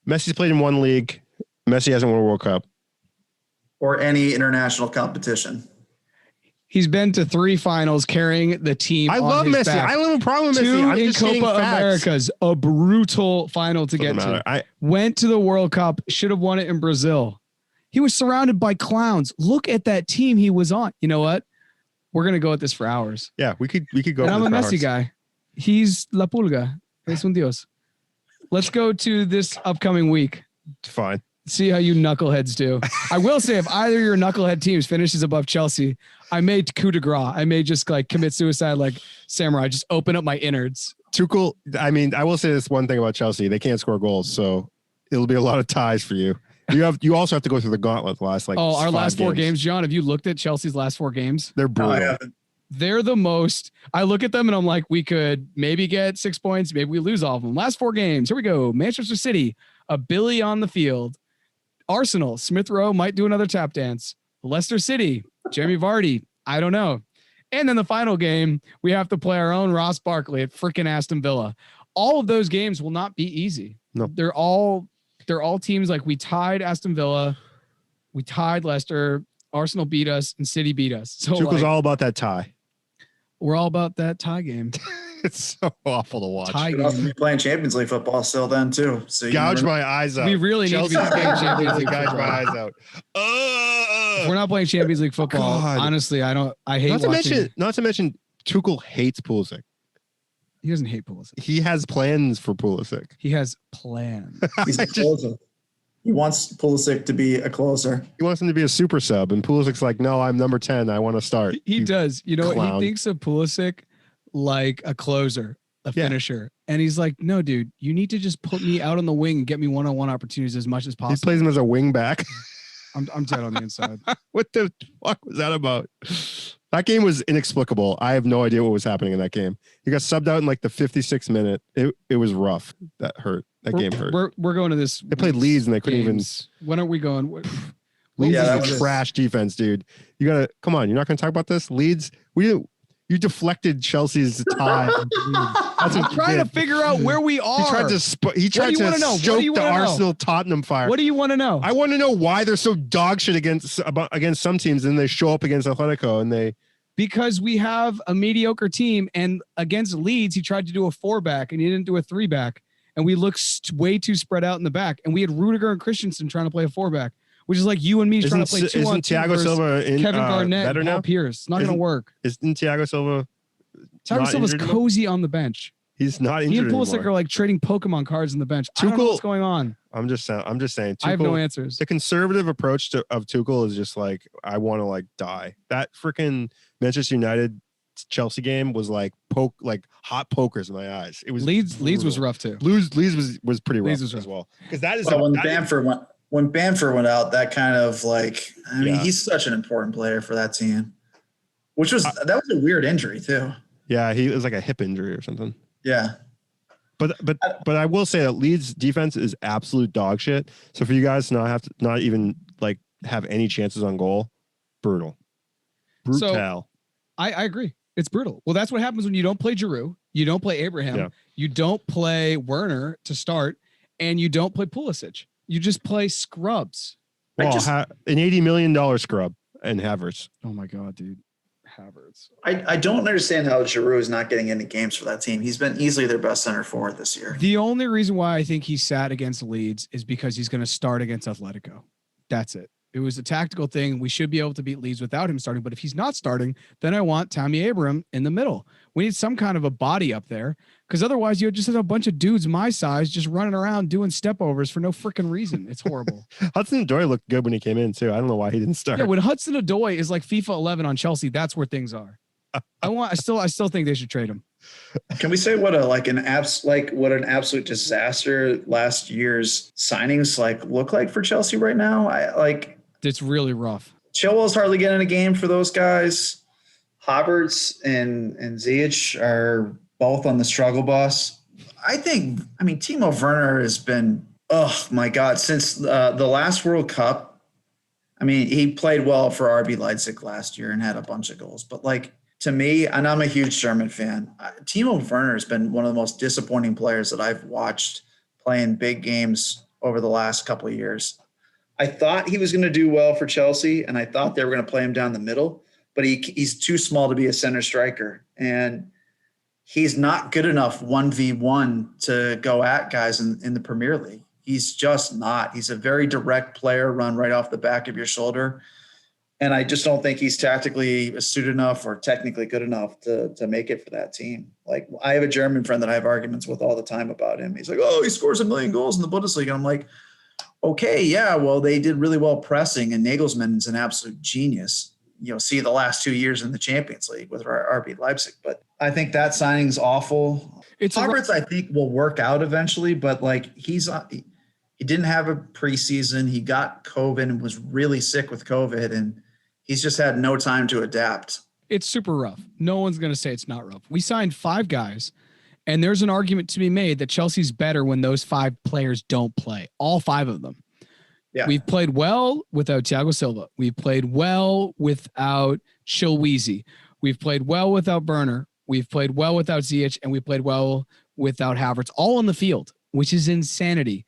Messi's played in one league. Messi hasn't won a World Cup. Or any international competition. He's been to 3 finals carrying the team. I love Messi. Back. I don't have a problem with 2 Messi. I'm in just Copa Americas, a brutal final to get to. Went to the World Cup, should have won it in Brazil. He was surrounded by clowns. Look at that team he was on. You know what? We're gonna go at this for hours. Yeah, we could go. And I'm a Messi guy. He's La Pulga. Es un Dios. Let's go to this upcoming week. Fine. See how you knuckleheads do. I will say, if either of your knucklehead teams finishes above Chelsea, I may coup de grace. I may just like commit suicide like Samurai. Just open up my innards. Tuchel. I mean, I will say this one thing about Chelsea: they can't score goals, so it'll be a lot of ties for you. You also have to go through the gauntlet the last our last 4 games, John. Have you looked at Chelsea's last 4 games? They're brutal. No, I haven't. They're the most. I look at them and I'm like, we could maybe get 6 points, maybe we lose all of them. Last 4 games. Here we go. Manchester City, a Billy on the field. Arsenal, Smith Rowe might do another tap dance. Leicester City, Jamie Vardy, I don't know. And then the final game, we have to play our own Ross Barkley at freaking Aston Villa. All of those games will not be easy. No. They're all teams like we tied Aston Villa, we tied Leicester, Arsenal beat us, and City beat us. So Tuchel's all about that tie. We're all about that tie game. It's so awful to watch. Tie Could also game. be playing Champions League football still then too. So Gouge my eyes out. We really need to be playing Champions League Gouge football. my eyes out. If we're not playing Champions League football, God. honestly, I hate watching. Not to mention, Tuchel hates Pulisic. He doesn't hate Pulisic. He has plans for Pulisic. He has plans. he's a closer. He wants Pulisic to be a closer. He wants him to be a super sub, and Pulisic's like, no, I'm number 10. I want to start. He does. You know, clown. he thinks of Pulisic like a closer, a finisher. And he's like, no, dude, you need to just put me out on the wing and get me one-on-one opportunities as much as possible. He plays him as a wing back. I'm dead on the inside. What the fuck was that about? That game was inexplicable. I have no idea what was happening in that game. He got subbed out in like the 56th minute. It was rough. That hurt. That game hurt. We're going to this. They played Leeds and they couldn't games. When are we going? Leeds Yeah, is that a was- trash defense, dude. You gotta come on. You're not gonna talk about this. Leeds. You deflected Chelsea's tie. That's I'm what you trying to did. figure out where we are. He tried to do you wanna know? What do stoke you the wanna know? Arsenal Tottenham fire. What do you want to know? I want to know why they're so dog shit against some teams, and they show up against Atletico and they. Because we have a mediocre team, and against Leeds, he tried to do a 4-back and he didn't do a 3-back, and we looked way too spread out in the back. And we had Rudiger and Christensen trying to play a 4-back, which is like you and me trying to play 2-on-2 Isn't Thiago Silva in Kevin Garnett better and Paul now? Pierce. It's not going to work. Isn't Thiago Silva? Thiago not Silva's injured anymore? cozy on the bench. He's not He injured and Pulisic anymore. are like trading Pokemon cards on the bench. I don't know Tuchel- what's going on. I'm just saying. Tuchel, I have no answers. The conservative approach of Tuchel is just like, I want to like die. That freaking Manchester United Chelsea game was like hot pokers in my eyes. It was Leeds was brutal. rough too. Leeds was pretty rough Leeds was as rough. well. Because that is Well, when that is- Bamford went out, that kind of like, I mean, Yeah. he's such an important player for that team. That was a weird injury too. yeah, he was like a hip injury or something. Yeah. But I will say that Leeds defense is absolute dog shit. So for you guys to not even like have any chances on goal, brutal. So, I agree. It's brutal. Well, that's what happens when you don't play Giroud, you don't play Abraham, you don't play Werner to start, and you don't play Pulisic. You just play scrubs. Well, an $80 million scrub and Havertz. Oh my God, dude. Havertz. I don't understand how Giroud is not getting any games for that team. He's been easily their best center forward this year. The only reason why I think he sat against Leeds is because he's going to start against Atletico. That's it. It was a tactical thing. We should be able to beat Leeds without him starting. But if he's not starting, then I want Tammy Abraham in the middle. We need some kind of a body up there, because otherwise you just have a bunch of dudes my size just running around doing step overs for no freaking reason. It's horrible. Hudson-Odoi looked good when he came in too. I don't know why he didn't start. Yeah, when Hudson-Odoi is like FIFA 11 on Chelsea, that's where things are. I still think they should trade him. Can we say what an absolute disaster last year's signings look like for Chelsea right now? It's really rough. Chilwell's hardly getting a game for those guys. Havertz and Ziyech are both on the struggle bus. Timo Werner has been, oh my God, since the last World Cup. He played well for RB Leipzig last year and had a bunch of goals. But to me, and I'm a huge German fan, Timo Werner has been one of the most disappointing players that I've watched play in big games over the last couple of years. I thought he was going to do well for Chelsea, and I thought they were going to play him down the middle, but he's too small to be a center striker. And he's not good enough 1v1 to go at guys in the Premier League. He's just not. He's a very direct player, run right off the back of your shoulder. And I just don't think he's tactically astute enough or technically good enough to make it for that team. I have a German friend that I have arguments with all the time about him. He's like, oh, he scores 1 million goals in the Bundesliga. And I'm like, okay, yeah, well, they did really well pressing, and Nagelsmann's an absolute genius. See the last 2 years in the Champions League with RB Leipzig. But I think that signing's awful. Havertz, I think, will work out eventually, but he didn't have a preseason. He got COVID and was really sick with COVID, and he's just had no time to adapt. It's super rough. No one's going to say it's not rough. We signed 5 guys, and there's an argument to be made that Chelsea's better when those 5 players don't play, all 5 of them. Yeah. We've played well without Thiago Silva. We've played well without Chilwell. We've played well without Burner. We've played well without Ziyech, and we played well without Havertz, all on the field, which is insanity.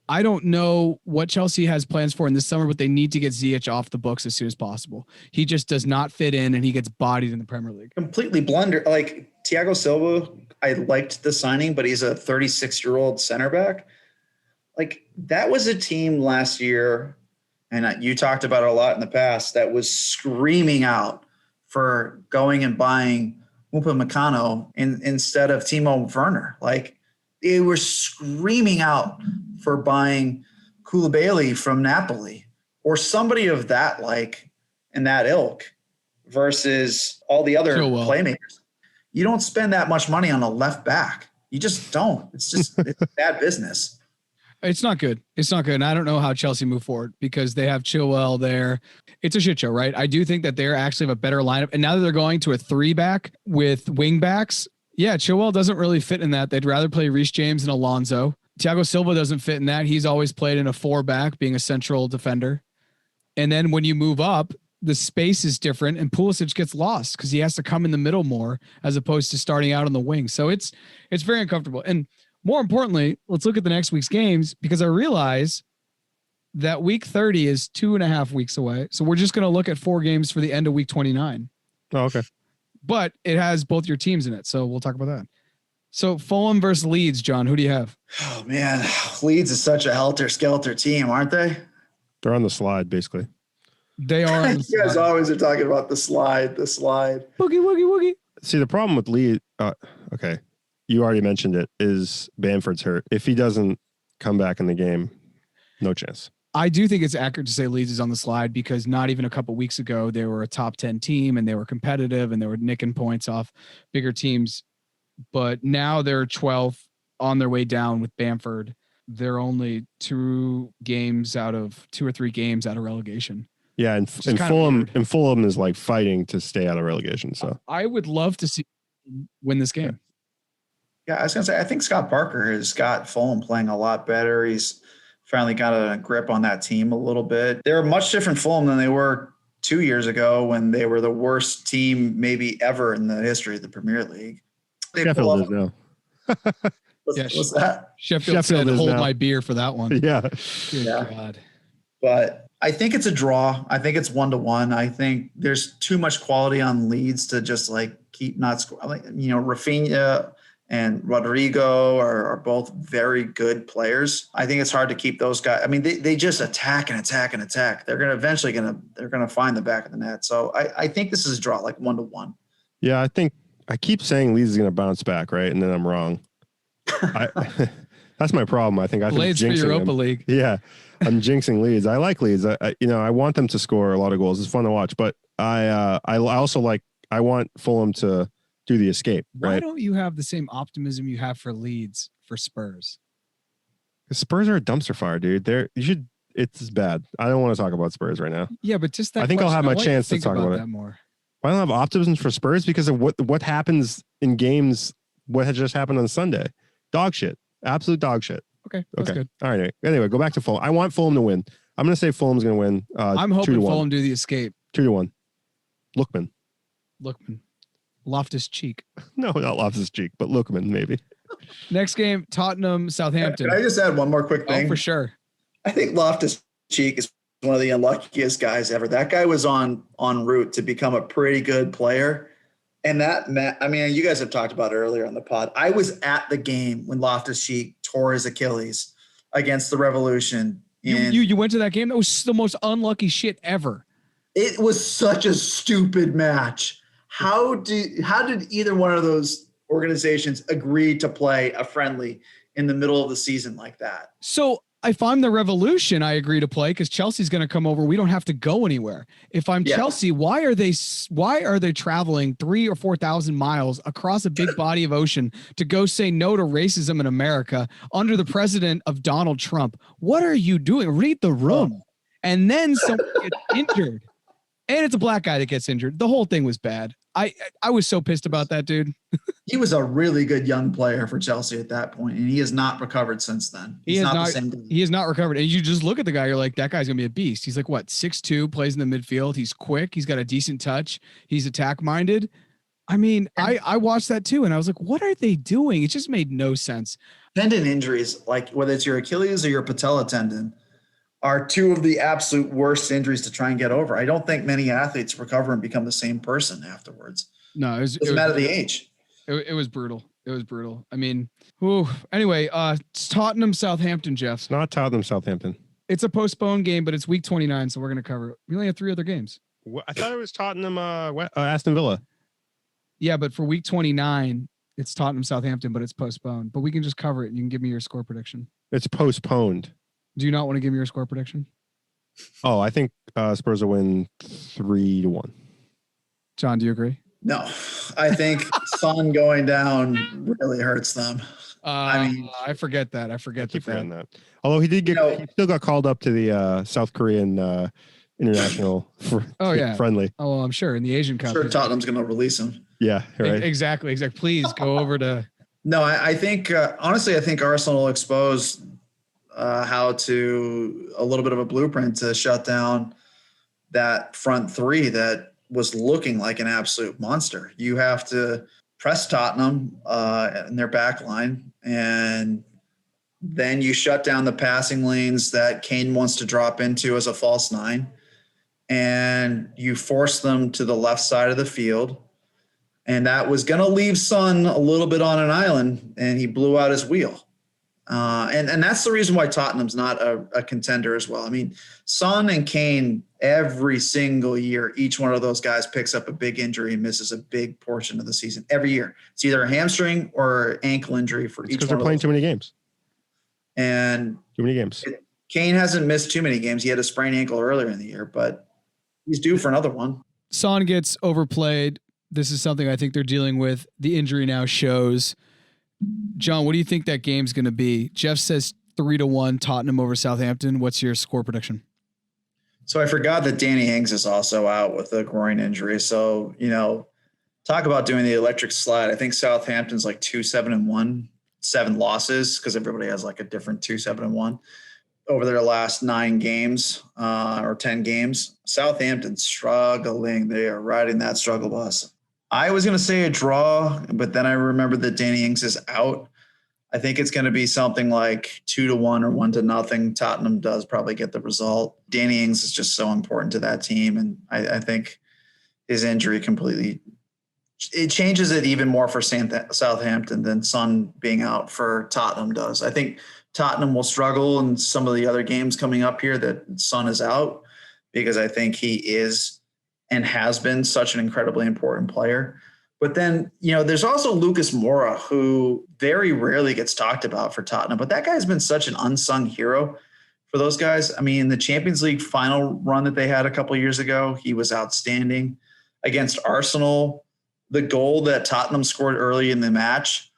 I don't know what Chelsea has plans for in this summer, but they need to get Ziyech off the books as soon as possible. He just does not fit in, and he gets bodied in the Premier League. Completely blunder. Thiago Silva, I liked the signing, but he's a 36-year-old center back. That was a team last year, and you talked about it a lot in the past, that was screaming out for going and buying Upamecano instead of Timo Werner. They were screaming out for buying Koulibaly from Napoli or somebody of that in that ilk versus all the other playmakers. You don't spend that much money on a left back. You just don't. It's bad business. It's not good. It's not good. And I don't know how Chelsea move forward because they have Chilwell there. It's a shit show, right? I do think that they're actually have a better lineup. And now that they're going to a 3-back with wing backs, yeah, Chilwell doesn't really fit in that. They'd rather play Reece James and Alonso. Thiago Silva doesn't fit in that. He's always played in a 4-back, being a central defender. And then when you move up, the space is different, and Pulisic gets lost because he has to come in the middle more as opposed to starting out on the wing. So it's very uncomfortable. And more importantly, let's look at the next week's games, because I realize that week 30 is 2.5 weeks away. So we're just going to look at 4 games for the end of week 29. Oh, okay. But it has both your teams in it. So we'll talk about that. So Fulham versus Leeds, John, who do you have? Oh man, Leeds is such a helter-skelter team, aren't they? They're on the slide, basically. They are. On the you guys always are talking about the slide. Boogie, woogie, woogie. See, the problem with Leeds, okay, you already mentioned it, is Bamford's hurt. If he doesn't come back in the game, no chance. I do think it's accurate to say Leeds is on the slide because not even a couple weeks ago, they were a top 10 team and they were competitive and they were nicking points off bigger teams. But now they're 12th on their way down with Bamford. They're only 2 or 3 games out of relegation. Yeah, and Fulham is fighting to stay out of relegation. So I would love to see him win this game. Yeah, I was gonna say I think Scott Parker has got Fulham playing a lot better. He's finally got a grip on that team a little bit. They're a much different Fulham than they were 2 years ago when they were the worst team maybe ever in the history of the Premier League. Sheffield is now. What's that? Sheffield said, is hold now. my beer for that one. Yeah. Good God. but I think it's a draw. I think it's 1-1. I think there's too much quality on Leeds to just like keep not scoring. Like, Rafinha and Rodrigo are both very good players. I think it's hard to keep those guys. I mean, they just attack and attack and attack. They're going to eventually find the back of the net. So I think this is a draw, like 1-1. Yeah, I keep saying Leeds is going to bounce back, right? And then I'm wrong. That's my problem. I think Blades for Europa League. Yeah, I'm jinxing Leeds. I like Leeds. I want them to score a lot of goals. It's fun to watch, but I also I want Fulham to do the escape. Right? Why don't you have the same optimism you have for Leeds for Spurs? The Spurs are a dumpster fire, dude. It's bad. I don't want to talk about Spurs right now. Yeah, but just that. I think I'll have my chance to talk about that more. I don't have optimism for Spurs because of what happens in games. What had just happened on Sunday? Dog shit. Absolute dog shit. Okay. That's good. All right. Anyway, go back to Fulham. I want Fulham to win. I'm going to say Fulham's going to win. I'm hoping Fulham do the escape. 2-1. Lookman. Loftus-Cheek. No, not Loftus-Cheek, but Lookman maybe. Next game, Tottenham, Southampton. Can I just add one more quick thing? Oh, for sure. I think Loftus-Cheek is one of the unluckiest guys ever. That guy was on route to become a pretty good player. And you guys have talked about it earlier on the pod. I was at the game when Loftus-Cheek tore his Achilles against the Revolution. You went to that game? That was the most unlucky shit ever. It was such a stupid match. How did either one of those organizations agree to play a friendly in the middle of the season like that? So if I'm the Revolution, I agree to play because Chelsea's going to come over. We don't have to go anywhere. If I'm Chelsea, why are they traveling 3,000 or 4,000 miles across a big body of ocean to go say no to racism in America under the president of Donald Trump? What are you doing? Read the room. And then someone gets injured. And it's a black guy that gets injured. The whole thing was bad. I was so pissed about that, dude. He was a really good young player for Chelsea at that point, and he has not recovered since then. He has not recovered. And you just look at the guy, you're like, that guy's gonna be a beast. He's like, what, 6'2", plays in the midfield. He's quick. He's got a decent touch. He's attack minded. I mean, I watched that too, and I was like, what are they doing? It just made no sense. Tendon injuries, like whether it's your Achilles or your patella tendon, are two of the absolute worst injuries to try and get over. I don't think many athletes recover and become the same person afterwards. No, it was matter of the age. It was brutal. It was brutal. I mean, anyway, it's Tottenham, Southampton, Jeff. It's not Tottenham, Southampton. It's a postponed game, but it's week 29, so we're going to cover it. We only have 3 other games. I thought it was Tottenham, Aston Villa. Yeah, but for week 29, it's Tottenham, Southampton, but it's postponed. But we can just cover it, and you can give me your score prediction. It's postponed. Do you not want to give me your score prediction? Oh, I think Spurs will win 3-1. John, do you agree? No, I think Son going down really hurts them. I forget that. I keep forgetting that. Although he did he still got called up to the South Korean international friendly. Oh, well, I'm sure in the Asian Cup. I'm sure Tottenham's going to release him. Yeah, right. Exactly. Please go over to. No, I think honestly, I think Arsenal will expose how to a little bit of a blueprint to shut down that front three that was looking like an absolute monster. You have to press Tottenham in their back line, and then you shut down the passing lanes that Kane wants to drop into as a false nine, and you force them to the left side of the field. And that was going to leave Son a little bit on an island, and he blew out his wheel. And that's the reason why Tottenham's not a contender as well. I mean, Son and Kane, every single year, each one of those guys picks up a big injury and misses a big portion of the season every year. It's either a hamstring or ankle injury for each one. Because they're playing too many games. And too many games. Kane hasn't missed too many games. He had a sprained ankle earlier in the year, but he's due for another one. Son gets overplayed. This is something I think they're dealing with. The injury now shows. John, what do you think that game's going to be? Jeff says 3-1 Tottenham over Southampton. What's your score prediction? So I forgot that Danny Ings is also out with a groin injury. So, talk about doing the electric slide. I think Southampton's like 2-7-1, 7 losses because everybody has like a different 2-7-1 over their last 9 games or 10 games. Southampton's struggling. They are riding that struggle bus. I was going to say a draw, but then I remembered that Danny Ings is out. I think it's going to be something like 2-1 or 1-0. Tottenham does probably get the result. Danny Ings is just so important to that team. And I think his injury completely, it changes it even more for Southampton than Son being out for Tottenham does. I think Tottenham will struggle in some of the other games coming up here that Son is out, because I think he is and has been such an incredibly important player. But then, there's also Lucas Moura, who very rarely gets talked about for Tottenham, but that guy's been such an unsung hero for those guys. I mean, the Champions League final run that they had a couple of years ago, he was outstanding. Against Arsenal, the goal that Tottenham scored early in the match,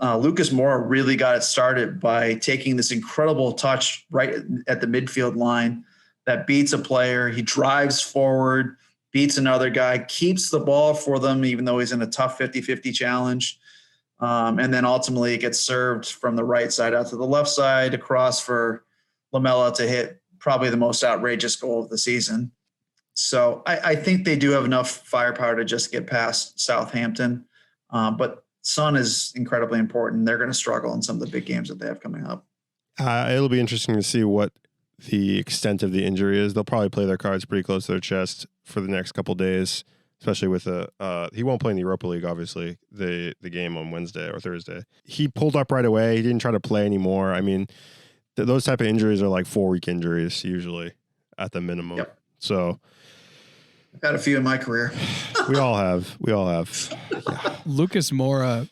Lucas Moura really got it started by taking this incredible touch right at the midfield line that beats a player. He drives forward, beats another guy, keeps the ball for them, even though he's in a tough 50-50 challenge. And then ultimately it gets served from the right side out to the left side, across for Lamela to hit probably the most outrageous goal of the season. So I think they do have enough firepower to just get past Southampton. But Son is incredibly important. They're going to struggle in some of the big games that they have coming up. It'll be interesting to see what the extent of the injury is. They'll probably play their cards pretty close to their chest for the next couple days, especially with he won't play in the Europa League, obviously, the game on Wednesday or Thursday. He pulled up right away. He didn't try to play anymore. I mean, those type of injuries are like 4-week injuries usually at the minimum. Yep. So I've had a few in my career. we all have. Yeah. Lucas Moura,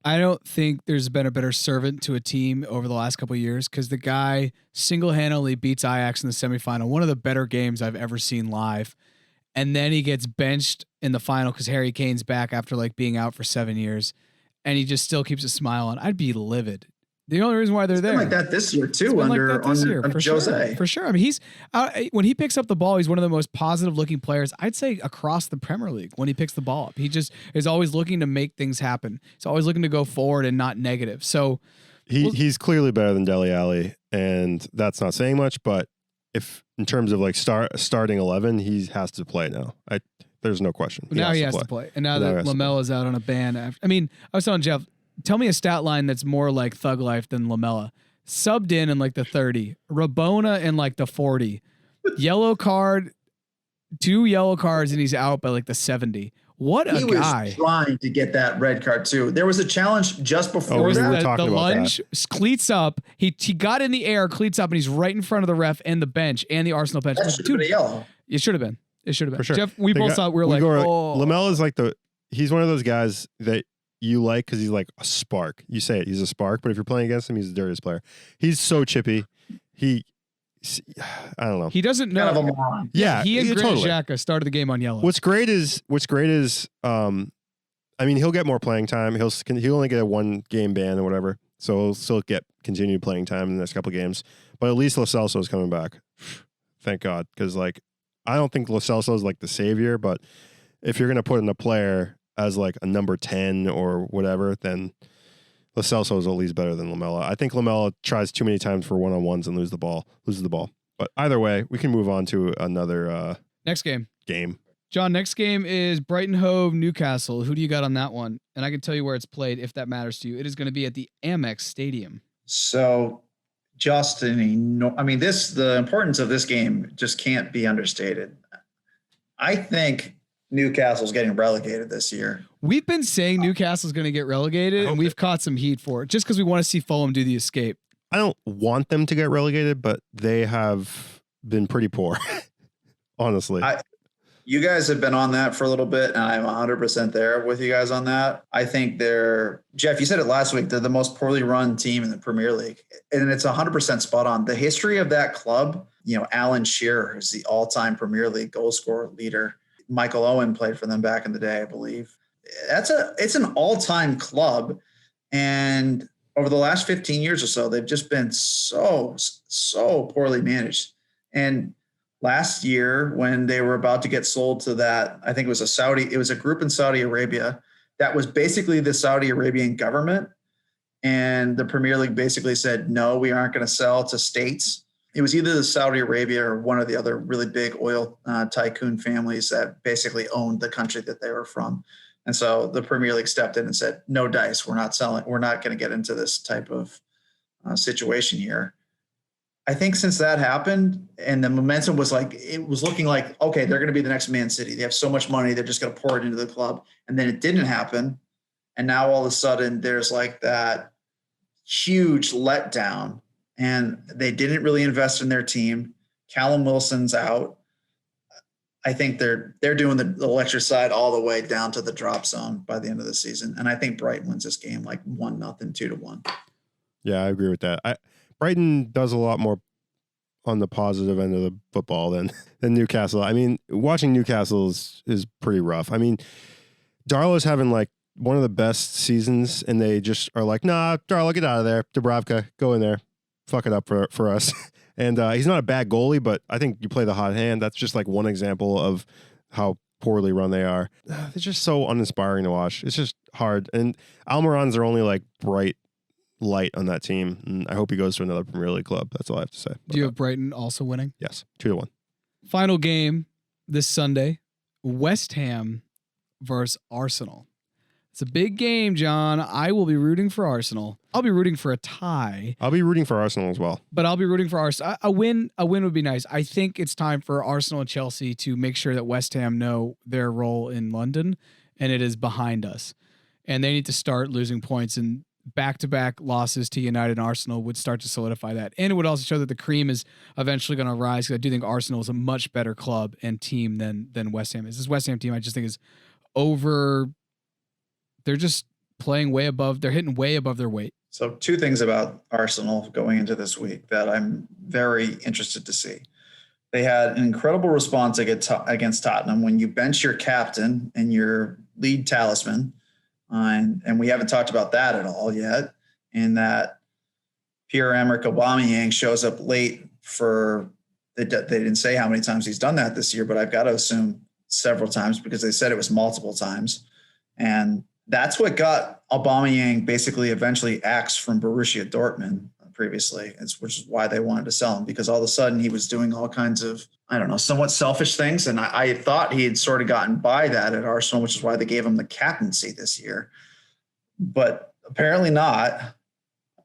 I don't think there's been a better servant to a team over the last couple of years, because the guy single-handedly beats Ajax in the semifinal, one of the better games I've ever seen live. And then he gets benched in the final because Harry Kane's back after being out for 7 years, and he just still keeps a smile on. I'd be livid. The only reason why they're there. Like that this year too, under Jose. For sure. I mean, he's when he picks up the ball, he's one of the most positive-looking players, I'd say, across the Premier League. When he picks the ball up, he just is always looking to make things happen. He's always looking to go forward and not negative. So he's clearly better than Dele Alli, and that's not saying much. But if in terms of starting 11, he has to play now. There's no question. Now he has to play, and now that Lamella's out on a ban. I was telling Jeff, tell me a stat line that's more like Thug Life than Lamela. Subbed in the 30. Rabona in the 40. Yellow card, 2 yellow cards, and he's out by the 70. What a guy. He was trying to get that red card too. There was a challenge just before that. The lunge, cleats up. He got in the air, cleats up, and he's right in front of the ref and the bench and the Arsenal bench. That should have been a yellow. It should have been. It should have been. For sure. Jeff, we both thought Lamela's he's one of those guys that you like because he's like a spark. You say it, he's a spark, but if you're playing against him, he's the dirtiest player. He's so chippy. I don't know. He doesn't know. Kind of a moron. Yeah, he and Granit Xhaka started the game on yellow. What's great is I mean, he'll get more playing time. He'll only get a 1 game ban or whatever, so he'll still get continued playing time in the next couple of games. But at least Lo Celso is coming back. Thank God, because I don't think Lo Celso is the savior, but if you're gonna put in a player as a number 10 or whatever, then Lo Celso is at least better than Lamela. I think Lamela tries too many times for one-on-ones and loses the ball. But either way, we can move on to another next game. John, next game is Brighton Hove Newcastle. Who do you got on that one? And I can tell you where it's played if that matters to you. It is going to be at the Amex Stadium. So the importance of this game just can't be understated. I think Newcastle's getting relegated this year. We've been saying Newcastle's going to get relegated, and we've caught some heat for it just because we want to see Fulham do the escape. I don't want them to get relegated, but they have been pretty poor, honestly. You guys have been on that for a little bit, and I'm 100% there with you guys on that. I think Jeff, you said it last week, they're the most poorly run team in the Premier League, and it's 100% spot on. The history of that club, Alan Shearer is the all-time Premier League goal scorer leader. Michael Owen played for them back in the day, I believe. It's an all-time club, and over the last 15 years or so, they've just been so poorly managed. And last year, when they were about to get sold to that, I think it was a group in Saudi Arabia that was basically the Saudi Arabian government. And the Premier League basically said, no, we aren't going to sell to states. It was either the Saudi Arabia or one of the other really big oil tycoon families that basically owned the country that they were from. And so the Premier League stepped in and said, no dice. We're not selling. We're not going to get into this type of situation here. I think since that happened and the momentum was like, it was looking like, okay, they're going to be the next Man City. They have so much money. They're just going to pour it into the club. And then it didn't happen. And now all of a sudden there's like that huge letdown and they didn't really invest in their team. Callum Wilson's out. I think they're doing the electricide all the way down to the drop zone by the end of the season. And I think Brighton wins this game like 1-0, 2-1. Yeah, I agree with that. Brighton does a lot more on the positive end of the football than Newcastle. I mean, watching Newcastle is pretty rough. I mean, Darlow's having like one of the best seasons, and they just are like, nah, Darlow, get out of there. Dubravka, go in there. Fuck it up for us. And he's not a bad goalie, but I think you play the hot hand. That's just like one example of how poorly run they are. They're just so uninspiring to watch. It's just hard. And Almiron's their only like bright light on that team. And I hope he goes to another Premier League club. That's all I have to say. Do you have Brighton also winning? Yes, 2-1. Final game this Sunday, West Ham versus Arsenal. It's a big game, John. I will be rooting for Arsenal. I'll be rooting for a tie. I'll be rooting for Arsenal as well. But I'll be rooting for Arsenal. A win would be nice. I think it's time for Arsenal and Chelsea to make sure that West Ham know their role in London, and it is behind us. And they need to start losing points, and back-to-back losses to United and Arsenal would start to solidify that. And it would also show that the cream is eventually going to rise, because I do think Arsenal is a much better club and team than West Ham is. This West Ham team, I just think, is over. They're just playing way above. They're hitting way above their weight. So 2 things about Arsenal going into this week that I'm very interested to see. They had an incredible response against Tottenham when you bench your captain and your lead talisman. And we haven't talked about that at all yet. In that Pierre-Emerick Aubameyang shows up late for they didn't say how many times he's done that this year, but I've got to assume several times because they said it was multiple times. And that's what got Aubameyang basically eventually axed from Borussia Dortmund previously, which is why they wanted to sell him, because all of a sudden he was doing all kinds of, I don't know, somewhat selfish things. And I thought he had sort of gotten by that at Arsenal, which is why they gave him the captaincy this year. But apparently not.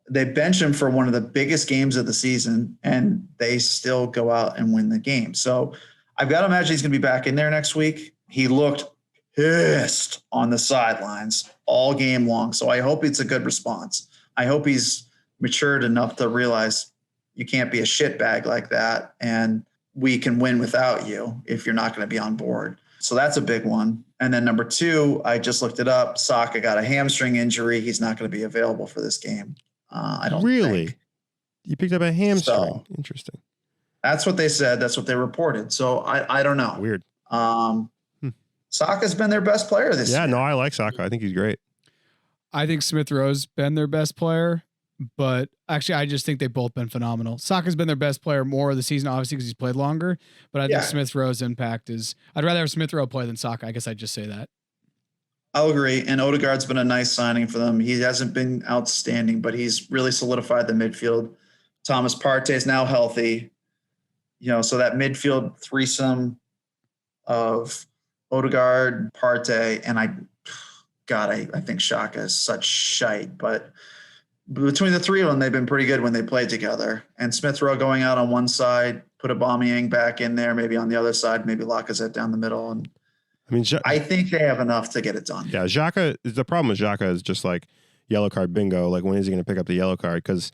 They bench him for one of the biggest games of the season, and they still go out and win the game. So I've got to imagine he's going to be back in there next week. He looked pissed on the sidelines all game long. So I hope it's a good response. I hope he's matured enough to realize you can't be a shitbag like that, and we can win without you if you're not going to be on board. So that's a big one. And then number 2, I just looked it up. Saka got a hamstring injury. He's not going to be available for this game. I don't really think. You picked up a hamstring. So, interesting. That's what they said. That's what they reported. So I don't know. Weird. Saka's been their best player this year. Yeah, no, I like Saka. I think he's great. I think Smith Rowe's been their best player, but actually I just think they've both been phenomenal. Saka's been their best player more of the season, obviously, because he's played longer, but I think Smith Rowe's impact is, I'd rather have Smith Rowe play than Saka. I guess I'd just say that. I'll agree. And Odegaard's been a nice signing for them. He hasn't been outstanding, but he's really solidified the midfield. Thomas Partey is now healthy. So that midfield threesome of Odegaard, Partey, and I think Xhaka is such shite. But between the 3 of them, they've been pretty good when they played together. And Smith Rowe going out on one side, put Aubameyang back in there, maybe on the other side, maybe Lacazette down the middle. And I mean, I think they have enough to get it done. Yeah, Xhaka. The problem with Xhaka is just like yellow card bingo. Like, when is he going to pick up the yellow card? Because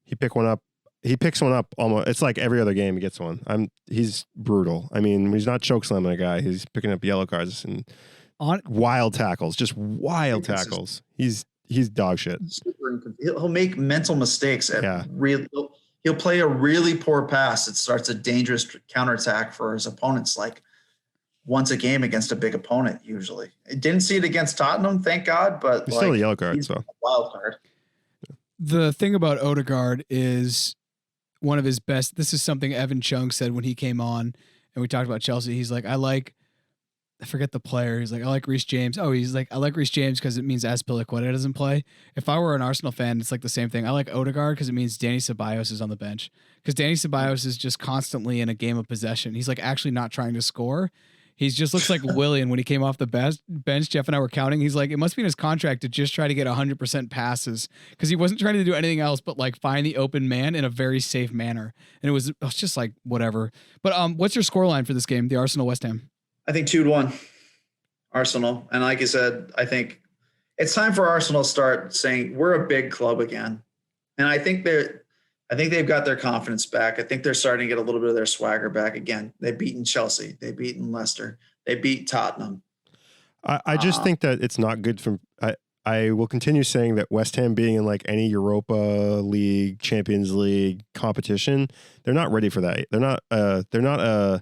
he picks one up almost. It's like every other game he gets one. He's brutal. I mean, he's not choke slamming a guy. He's picking up yellow cards and wild tackles, just wild tackles. He's dog shit. He'll make mental mistakes. He'll play a really poor pass. It starts a dangerous counterattack for his opponents, like once a game against a big opponent. Usually, I didn't see it against Tottenham, thank God. But he's still a yellow card, he's so a wild card. The thing about Odegaard is one of his best. This is something Evan Chung said when he came on and we talked about Chelsea. He's like, I forget the player. He's like, I like Reece James. Oh, he's like, I like Reece James because it means Azpilicueta doesn't play. If I were an Arsenal fan, it's like the same thing. I like Odegaard because it means Danny Ceballos is on the bench, because Danny Ceballos is just constantly in a game of possession. He's like actually not trying to score. He just looks like Willian when he came off the bench. Jeff and I were counting. He's like, it must be in his contract to just try to get 100% passes because he wasn't trying to do anything else but like find the open man in a very safe manner. And it was just like whatever. But what's your scoreline for this game, the Arsenal West Ham? I think 2-1 Arsenal. And like you said, I think it's time for Arsenal to start saying we're a big club again. And I think they've got their confidence back. I think they're starting to get a little bit of their swagger back again. They've beaten Chelsea. They've beaten Leicester. They beat Tottenham. I just think that it's not good from I will continue saying that West Ham being in like any Europa League, Champions League competition, they're not ready for that. They're not a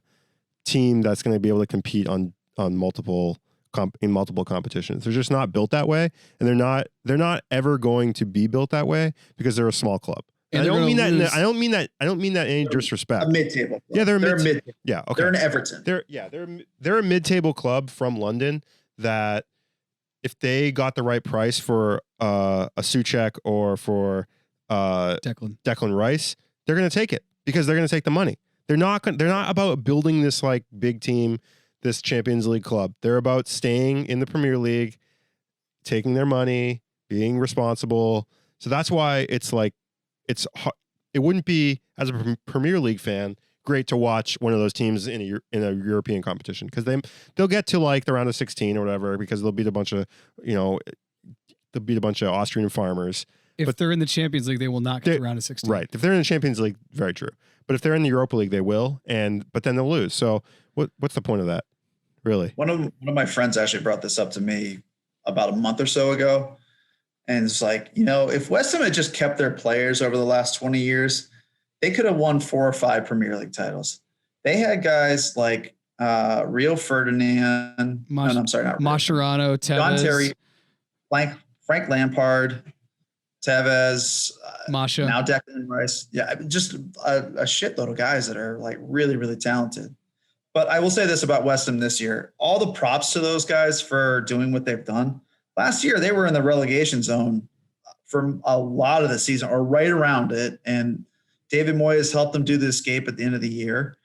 team that's going to be able to compete on multiple competitions. They're just not built that way, and they're not ever going to be built that way because they're a small club. And I don't mean that in any disrespect. A mid-table club. Yeah, they're a mid. Yeah, okay. They're an Everton. They're a mid-table club from London that if they got the right price for a Souček or for Declan Rice, they're going to take it because they're going to take the money. They're not about building this like big team, this Champions League club. They're about staying in the Premier League, taking their money, being responsible. So that's why it's like it wouldn't be, as a Premier League fan, great to watch one of those teams in a European competition because they'll get to like the round of 16 or whatever because they'll beat a bunch of Austrian farmers. If they're in the Champions League, they will not get to round of 16. Right. If they're in the Champions League, very true. But if they're in the Europa League, they will, but then they'll lose. So what's the point of that, really? One of my friends actually brought this up to me about a month or so ago. And it's like, if West Ham had just kept their players over the last 20 years, they could have won 4 or 5 Premier League titles. They had guys like Rio Ferdinand. Mascherano, Tevez. John Terry, Frank Lampard, Tevez, Masha. Now Declan Rice. Yeah, just a shitload of guys that are like really, really talented. But I will say this about West Ham this year. All the props to those guys for doing what they've done. Last year, they were in the relegation zone for a lot of the season or right around it. And David Moyes helped them do the escape at the end of the year.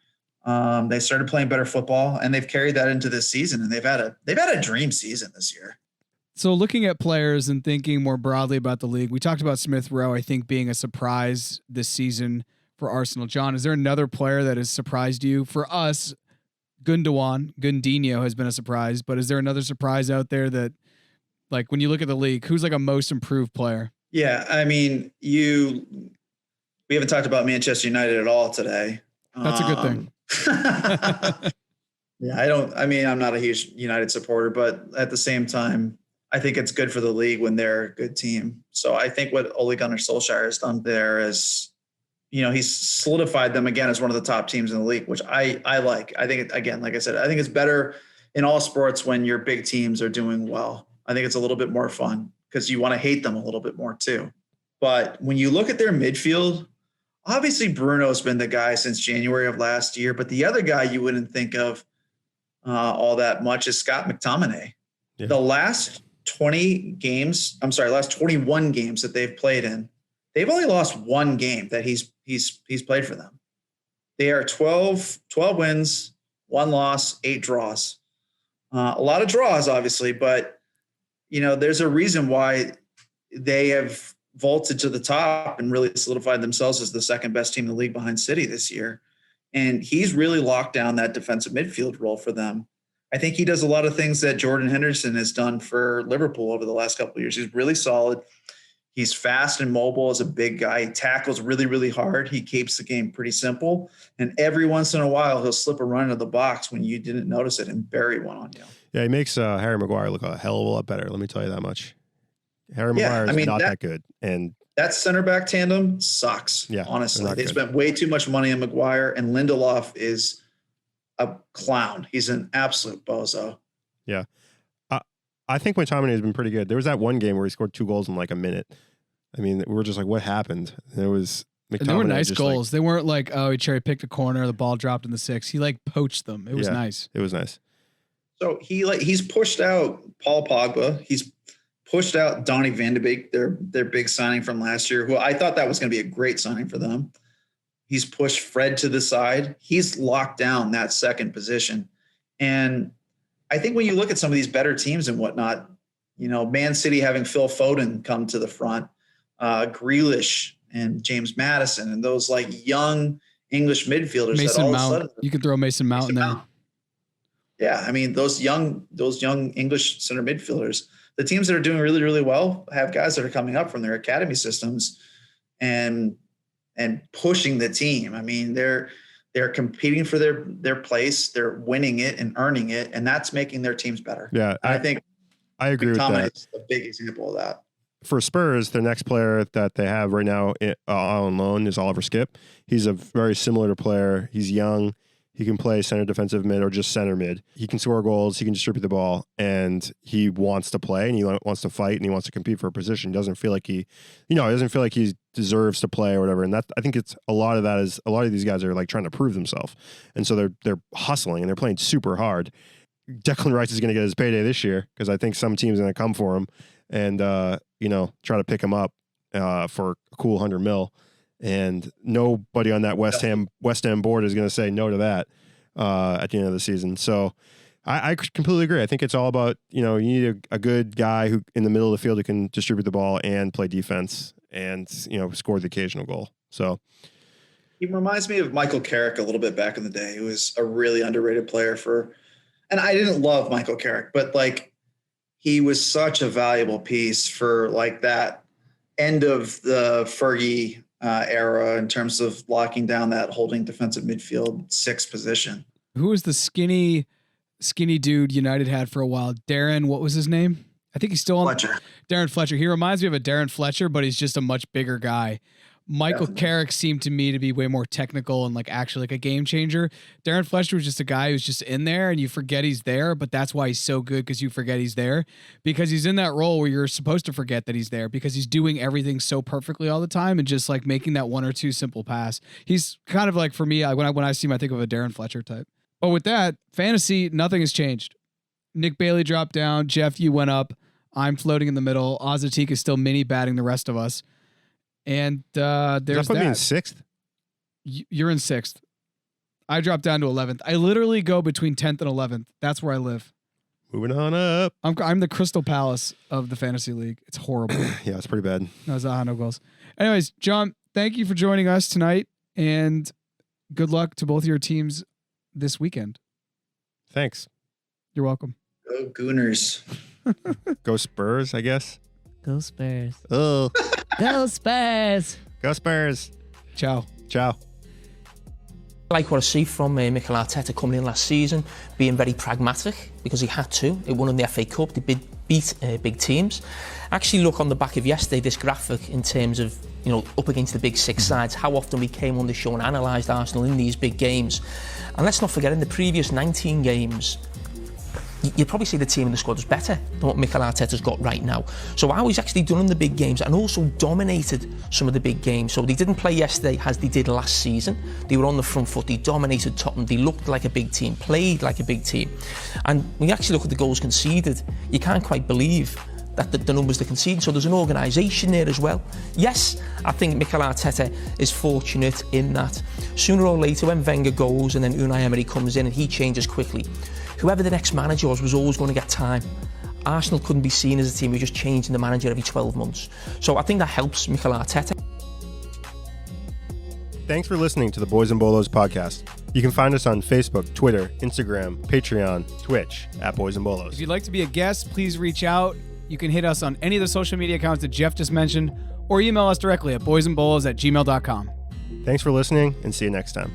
They started playing better football, and they've carried that into this season. And they've had a dream season this year. So looking at players and thinking more broadly about the league, we talked about Smith Rowe, I think, being a surprise this season for Arsenal. John, is there another player that has surprised you? For us, Gundinho has been a surprise, but is there another surprise out there that, like, when you look at the league, who's like a most improved player? Yeah, I mean, we haven't talked about Manchester United at all today. That's a good thing. Yeah, I'm not a huge United supporter, but at the same time, I think it's good for the league when they're a good team. So I think what Ole Gunnar Solskjaer has done there is, he's solidified them again as one of the top teams in the league, which I like. I think, again, like I said, I think it's better in all sports when your big teams are doing well. I think it's a little bit more fun because you want to hate them a little bit more too. But when you look at their midfield, obviously Bruno's been the guy since January of last year, but the other guy you wouldn't think of all that much is Scott McTominay. Yeah. The last 21 games that they've played in, they've only lost one game that he's played for them. They are 12 wins, 1 loss, 8 draws. A lot of draws, obviously, but there's a reason why they have vaulted to the top and really solidified themselves as the second best team in the league behind City this year. And he's really locked down that defensive midfield role for them. I think he does a lot of things that Jordan Henderson has done for Liverpool over the last couple of years. He's really solid. He's fast and mobile as a big guy. He tackles really, really hard. He keeps the game pretty simple. And every once in a while, he'll slip a run into the box when you didn't notice it and bury one on you. Yeah, he makes Harry Maguire look a hell of a lot better. Let me tell you that much. Harry Maguire is not that good. And that center back tandem sucks. Yeah, honestly. They spent way too much money on Maguire, and Lindelof is a clown. He's an absolute bozo. Yeah. I think McTominay has been pretty good. There was that one game where he scored 2 goals in like a minute. I mean, we were just like, what happened? And it was McTominay. And they were nice goals. They weren't like, he cherry picked a corner, the ball dropped in the 6. He like poached them. It was nice. It was nice. So he's pushed out Paul Pogba. He's pushed out Donny van de Beek, their big signing from last year, who I thought that was going to be a great signing for them. He's pushed Fred to the side. He's locked down that second position. And I think when you look at some of these better teams and whatnot, Man City having Phil Foden come to the front, Grealish and James Madison, and those like young English midfielders. Mason that all Mount. of a sudden, You can throw Mason Mount in there. Yeah, I mean those young English center midfielders. The teams that are doing really, really well have guys that are coming up from their academy systems and pushing the team. I mean, they're competing for their place, they're winning it and earning it, and that's making their teams better. Yeah, I think I agree with that. Is a big example of that. For Spurs, the next player that they have right now on loan is Oliver Skip. He's a very similar player. He's young. He can play center defensive mid or just center mid. He can score goals. He can distribute the ball, and he wants to play and he wants to fight and he wants to compete for a position. He doesn't feel like he deserves to play or whatever. And that, I think it's a lot of these guys are like trying to prove themselves, and so they're hustling and they're playing super hard. Declan Rice is going to get his payday this year because I think some team's going to come for him and try to pick him up for a cool $100 million. And nobody on that West Ham board is going to say no to that at the end of the season. So I completely agree. I think it's all about, you need a good guy who in the middle of the field who can distribute the ball and play defense and, score the occasional goal. So he reminds me of Michael Carrick a little bit back in the day. He was a really underrated player and I didn't love Michael Carrick, but like he was such a valuable piece for like that end of the Fergie era in terms of locking down that holding defensive midfield 6 position. Who was the skinny dude United had for a while? Darren, what was his name? I think he's still on. Fletcher. Darren Fletcher. He reminds me of a Darren Fletcher, but he's just a much bigger guy. Michael Carrick seemed to me to be way more technical and like actually like a game changer. Darren Fletcher was just a guy who's just in there and you forget he's there, but that's why he's so good, because you forget he's there, because he's in that role where you're supposed to forget that he's there because he's doing everything so perfectly all the time and just like making that one or two simple pass. He's kind of like, for me, when I see him, I think of a Darren Fletcher type. But with that, fantasy, nothing has changed. Nick Bailey dropped down. Jeff, you went up. I'm floating in the middle. Ozatik is still mini batting the rest of us. And there's that. Put me in 6th? You're in 6th. I dropped down to 11th. I literally go between 10th and 11th. That's where I live. Moving on up. I'm the Crystal Palace of the fantasy league. It's horrible. Yeah, it's pretty bad. No, Zaha, no goals. Anyways, John, thank you for joining us tonight, and good luck to both of your teams this weekend. Thanks. You're welcome. Go Gooners. Go Spurs, I guess. Go Spurs. Oh. Go Spurs. Go Spurs. Ciao. Ciao. I like what I see from Mikel Arteta coming in last season, being very pragmatic because he had to. He won in the FA Cup, they beat big teams. Actually look on the back of yesterday, this graphic in terms of, up against the big 6 sides, how often we came on the show and analysed Arsenal in these big games. And let's not forget, in the previous 19 games, you'd probably say the team in the squad was better than what Mikel Arteta's got right now. So how he's actually done in the big games and also dominated some of the big games. So they didn't play yesterday as they did last season. They were on the front foot, they dominated Tottenham, they looked like a big team, played like a big team. And when you actually look at the goals conceded, you can't quite believe that the numbers they're conceding. So there's an organisation there as well. Yes, I think Mikel Arteta is fortunate in that sooner or later when Wenger goes and then Unai Emery comes in and he changes quickly, whoever the next manager was always going to get time. Arsenal couldn't be seen as a team who just changing the manager every 12 months. So I think that helps Mikel Arteta. Thanks for listening to the Boys and Bolos podcast. You can find us on Facebook, Twitter, Instagram, Patreon, Twitch at Boys and Bolos. If you'd like to be a guest, please reach out. You can hit us on any of the social media accounts that Jeff just mentioned, or email us directly at boysandbolos@gmail.com. Thanks for listening, and see you next time.